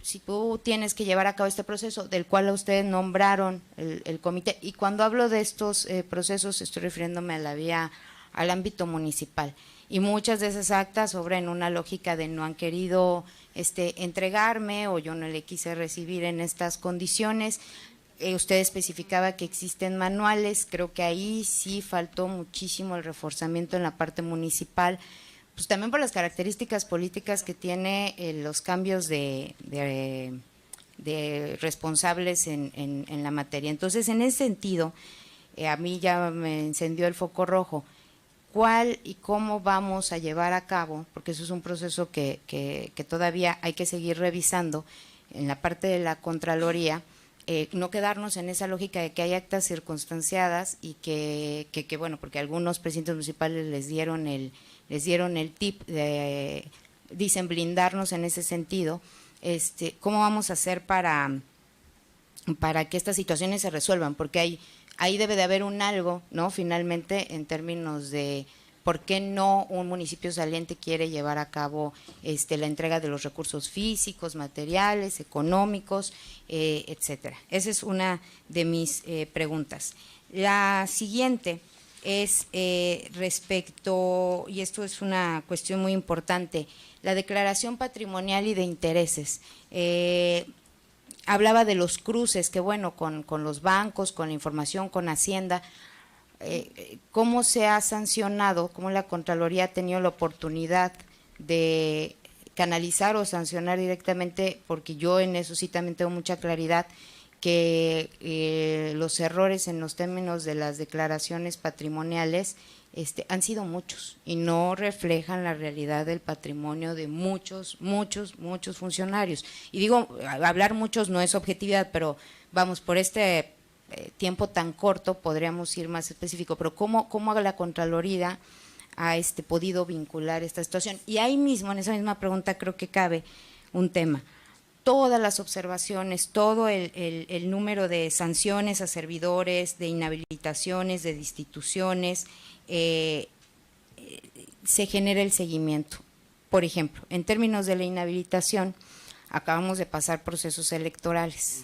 si tú tienes que llevar a cabo este proceso, del cual a ustedes nombraron el comité, y cuando hablo de estos procesos estoy refiriéndome al ámbito municipal, y muchas de esas actas obran en una lógica de no han querido entregarme o yo no le quise recibir en estas condiciones. Usted especificaba que existen manuales, creo que ahí sí faltó muchísimo el reforzamiento en la parte municipal, pues también por las características políticas que tiene los cambios de responsables en la materia. Entonces, en ese sentido, a mí ya me encendió el foco rojo. ¿Cuál y cómo vamos a llevar a cabo? Porque eso es un proceso que todavía hay que seguir revisando en la parte de la Contraloría, no quedarnos en esa lógica de que hay actas circunstanciadas y que bueno, porque algunos presidentes municipales les dieron el tip, dicen blindarnos en ese sentido. ¿Cómo vamos a hacer para que estas situaciones se resuelvan? Porque ahí debe de haber un algo, ¿no? Finalmente, en términos de ¿por qué no un municipio saliente quiere llevar a cabo la entrega de los recursos físicos, materiales, económicos, etcétera? Esa es una de mis preguntas. La siguiente es respecto, y esto es una cuestión muy importante, la declaración patrimonial y de intereses. Hablaba de los cruces, que bueno, con los bancos, con la información, con Hacienda. ¿Cómo se ha sancionado, cómo la Contraloría ha tenido la oportunidad de canalizar o sancionar directamente? Porque yo en eso sí también tengo mucha claridad, que los errores en los términos de las declaraciones patrimoniales han sido muchos y no reflejan la realidad del patrimonio de muchos funcionarios. Y digo, hablar muchos no es objetividad, pero vamos, por tiempo tan corto podríamos ir más específico, pero ¿cómo la Contraloría ha podido vincular esta situación? Y ahí mismo, en esa misma pregunta, creo que cabe un tema. Todas las observaciones, todo el número de sanciones a servidores, de inhabilitaciones, de destituciones, se genera el seguimiento. Por ejemplo, en términos de la inhabilitación, acabamos de pasar procesos electorales.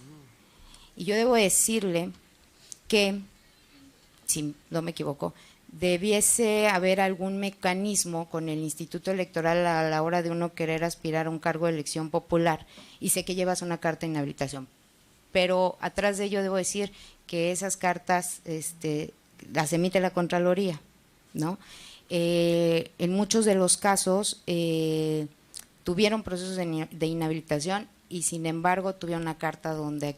Y yo debo decirle que, si no me equivoco, debiese haber algún mecanismo con el Instituto Electoral a la hora de uno querer aspirar a un cargo de elección popular, y sé que llevas una carta de inhabilitación, pero atrás de ello debo decir que esas cartas las emite la Contraloría, ¿no? En muchos de los casos tuvieron procesos de inhabilitación y sin embargo tuvieron una carta donde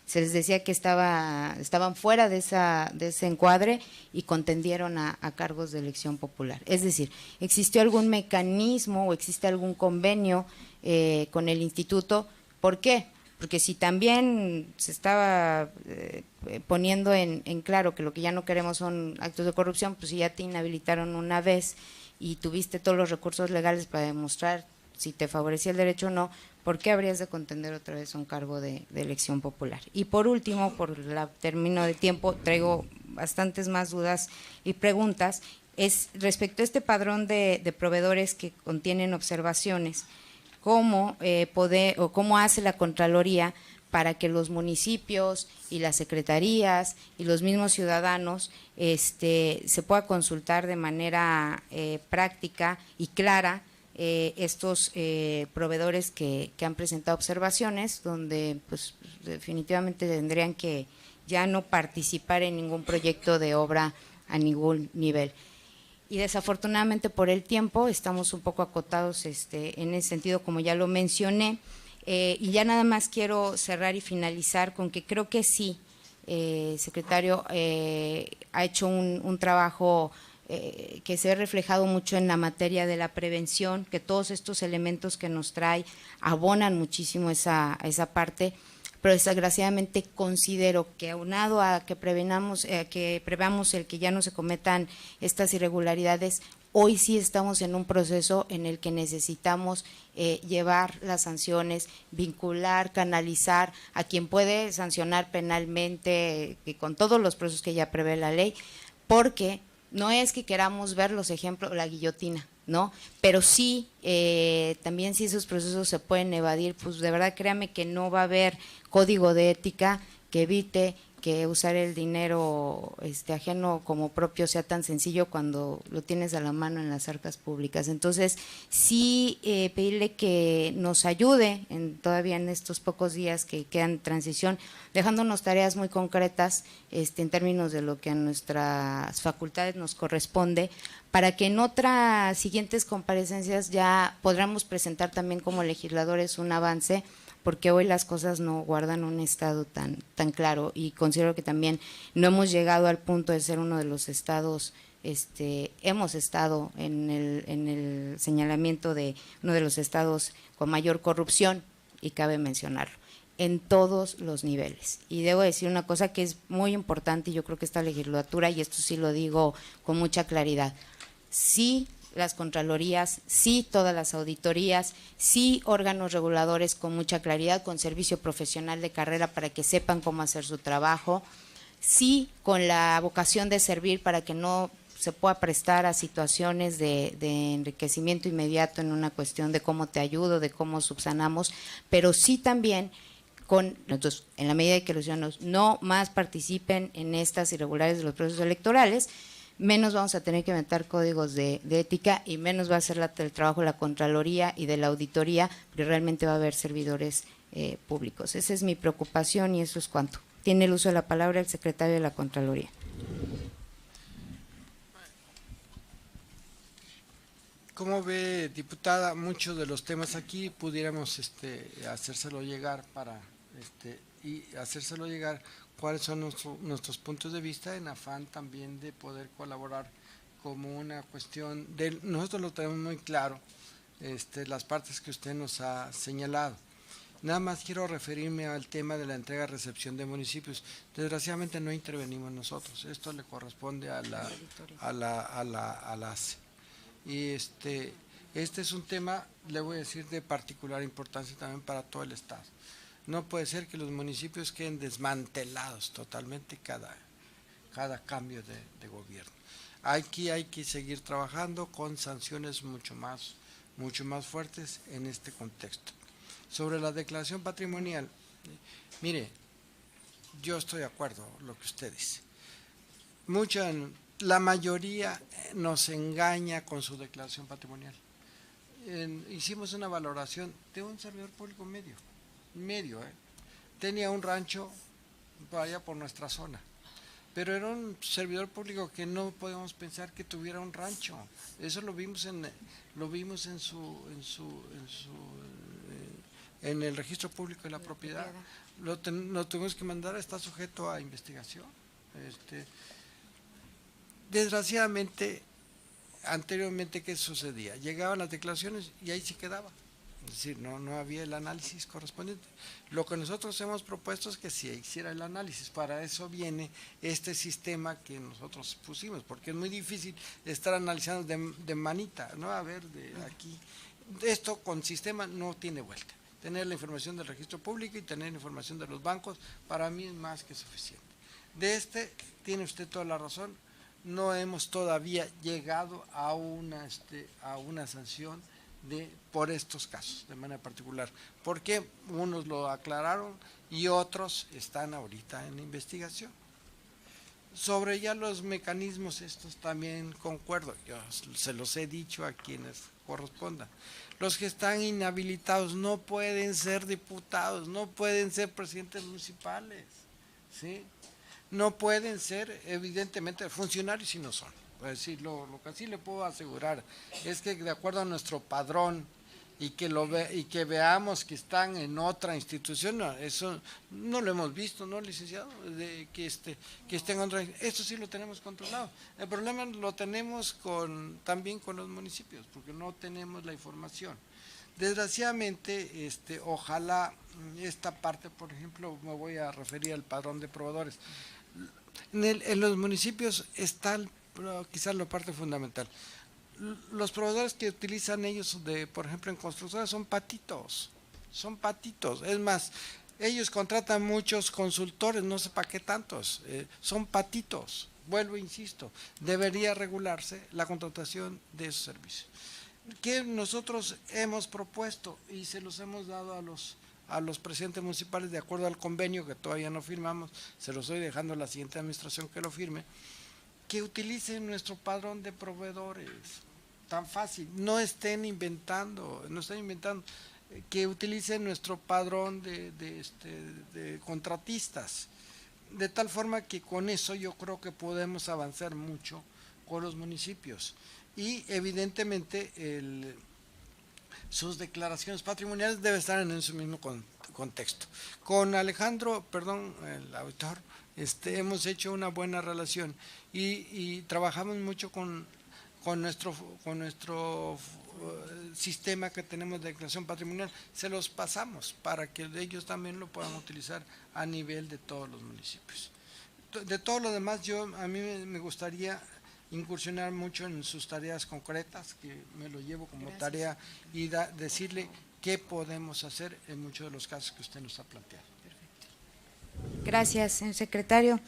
se les decía que estaban fuera de ese encuadre y contendieron a cargos de elección popular. Es decir, ¿existió algún mecanismo o existe algún convenio con el instituto? ¿Por qué? Porque si también se estaba poniendo en claro que lo que ya no queremos son actos de corrupción, pues si ya te inhabilitaron una vez y tuviste todos los recursos legales para demostrar si te favorecía el derecho o no, ¿por qué habrías de contender otra vez un cargo de elección popular? Y por último, por término de tiempo, traigo bastantes más dudas y preguntas, es respecto a este padrón de proveedores que contienen observaciones, ¿cómo hace la Contraloría para que los municipios y las secretarías y los mismos ciudadanos se pueda consultar de manera práctica y clara estos proveedores que han presentado observaciones, donde pues definitivamente tendrían que ya no participar en ningún proyecto de obra a ningún nivel? Y desafortunadamente por el tiempo estamos un poco acotados en ese sentido, como ya lo mencioné, y ya nada más quiero cerrar y finalizar con que creo que sí, secretario, ha hecho un trabajo que se ve reflejado mucho en la materia de la prevención, que todos estos elementos que nos trae abonan muchísimo esa parte, pero desgraciadamente considero que aunado a que prevamos el que ya no se cometan estas irregularidades, hoy sí estamos en un proceso en el que necesitamos llevar las sanciones, vincular, canalizar a quien puede sancionar penalmente, con todos los procesos que ya prevé la ley, porque no es que queramos ver los ejemplos, la guillotina, ¿no? Pero sí, también si esos procesos se pueden evadir, pues de verdad créame que no va a haber código de ética que evite que usar el dinero ajeno como propio sea tan sencillo cuando lo tienes a la mano en las arcas públicas. Entonces, sí pedirle que nos ayude todavía en estos pocos días que quedan de transición, dejándonos tareas muy concretas en términos de lo que a nuestras facultades nos corresponde, para que en otras siguientes comparecencias ya podamos presentar también como legisladores un avance, porque hoy las cosas no guardan un estado tan claro, y considero que también no hemos llegado al punto de ser uno de los estados, hemos estado en el señalamiento de uno de los estados con mayor corrupción, y cabe mencionarlo, en todos los niveles. Y debo decir una cosa que es muy importante, y yo creo que esta legislatura, y esto sí lo digo con mucha claridad, sí las contralorías, sí todas las auditorías, sí órganos reguladores con mucha claridad, con servicio profesional de carrera para que sepan cómo hacer su trabajo, sí con la vocación de servir para que no se pueda prestar a situaciones de enriquecimiento inmediato en una cuestión de cómo te ayudo, de cómo subsanamos, pero sí también entonces, en la medida de que los ciudadanos no más participen en estas irregularidades de los procesos electorales, menos vamos a tener que inventar códigos de ética y menos va a ser el trabajo de la Contraloría y de la Auditoría, porque realmente va a haber servidores públicos. Esa es mi preocupación y eso es cuanto. Tiene el uso de la palabra el secretario de la Contraloría. Como ve, diputada, muchos de los temas aquí pudiéramos hacérselo llegar y hacérselo llegar cuáles son nuestros puntos de vista en afán también de poder colaborar como una cuestión nosotros lo tenemos muy claro, las partes que usted nos ha señalado. Nada más quiero referirme al tema de la entrega-recepción de municipios. Desgraciadamente no intervenimos nosotros, esto le corresponde a la ACE. Y este es un tema, le voy a decir, de particular importancia también para todo el Estado. No puede ser que los municipios queden desmantelados totalmente cada cambio de gobierno. Aquí hay que seguir trabajando con sanciones mucho más fuertes en este contexto. Sobre la declaración patrimonial, mire, yo estoy de acuerdo con lo que usted dice. La mayoría nos engaña con su declaración patrimonial. Hicimos una valoración de un servidor público medio, tenía un rancho allá por nuestra zona, pero era un servidor público que no podemos pensar que tuviera un rancho. Eso lo vimos en el registro público de la propiedad. Lo tuvimos que mandar, está sujeto a investigación. Desgraciadamente, anteriormente, ¿qué sucedía? Llegaban las declaraciones y ahí se quedaba. Es decir, no había el análisis correspondiente. Lo que nosotros hemos propuesto es que se hiciera el análisis. Para eso viene este sistema que nosotros pusimos, porque es muy difícil estar analizando de manita, ¿no? A ver, de aquí. Esto con sistema no tiene vuelta. Tener la información del registro público y tener la información de los bancos, para mí es más que suficiente. Tiene usted toda la razón. No hemos todavía llegado a una sanción por estos casos de manera particular, porque unos lo aclararon y otros están ahorita en investigación. Sobre ya los mecanismos, estos también concuerdo, yo se los he dicho a quienes correspondan. Los que están inhabilitados no pueden ser diputados, no pueden ser presidentes municipales, ¿sí? No pueden ser, evidentemente, funcionarios si no son. Es decir, lo que sí le puedo asegurar es que de acuerdo a nuestro padrón y que veamos que están en otra institución, no, eso no lo hemos visto, ¿no, licenciado? Que estén en otra, eso sí lo tenemos controlado. El problema lo tenemos también con los municipios, porque no tenemos la información. Desgraciadamente, ojalá esta parte, por ejemplo, me voy a referir al padrón de proveedores. En los municipios está quizás la parte fundamental. Los proveedores que utilizan ellos, por ejemplo, en construcciones son patitos. Es más, ellos contratan muchos consultores, no sé para qué tantos, son patitos. Vuelvo, insisto, debería regularse la contratación de esos servicios. Que nosotros hemos propuesto y se los hemos dado a los presidentes municipales de acuerdo al convenio que todavía no firmamos, se lo estoy dejando a la siguiente administración que lo firme, que utilicen nuestro padrón de proveedores, tan fácil, no estén inventando, que utilicen nuestro padrón de contratistas, de tal forma que con eso yo creo que podemos avanzar mucho con los municipios y evidentemente sus declaraciones patrimoniales deben estar en ese mismo contexto. Con Alejandro, el auditor, hemos hecho una buena relación y trabajamos mucho con nuestro sistema que tenemos de declaración patrimonial. Se los pasamos para que ellos también lo puedan utilizar a nivel de todos los municipios. De todo lo demás, a mí me gustaría incursionar mucho en sus tareas concretas, que me lo llevo como tarea, y decirle qué podemos hacer en muchos de los casos que usted nos ha planteado. Gracias, señor secretario.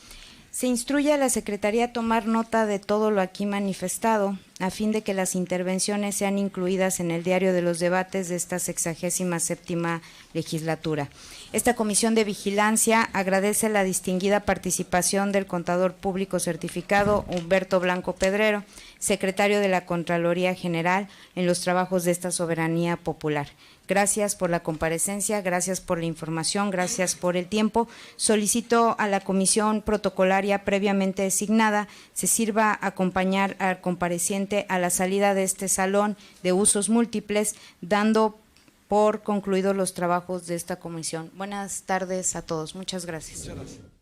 Se instruye a la Secretaría a tomar nota de todo lo aquí manifestado, a fin de que las intervenciones sean incluidas en el diario de los debates de esta 67ª legislatura. Esta Comisión de Vigilancia agradece la distinguida participación del Contador Público Certificado Humberto Blanco Pedrero, secretario de la Contraloría General, en los trabajos de esta soberanía popular. Gracias por la comparecencia, gracias por la información, gracias por el tiempo. Solicito a la comisión protocolaria previamente designada se sirva a acompañar al compareciente a la salida de este salón de usos múltiples, dando por concluidos los trabajos de esta comisión. Buenas tardes a todos. Muchas gracias. Muchas gracias.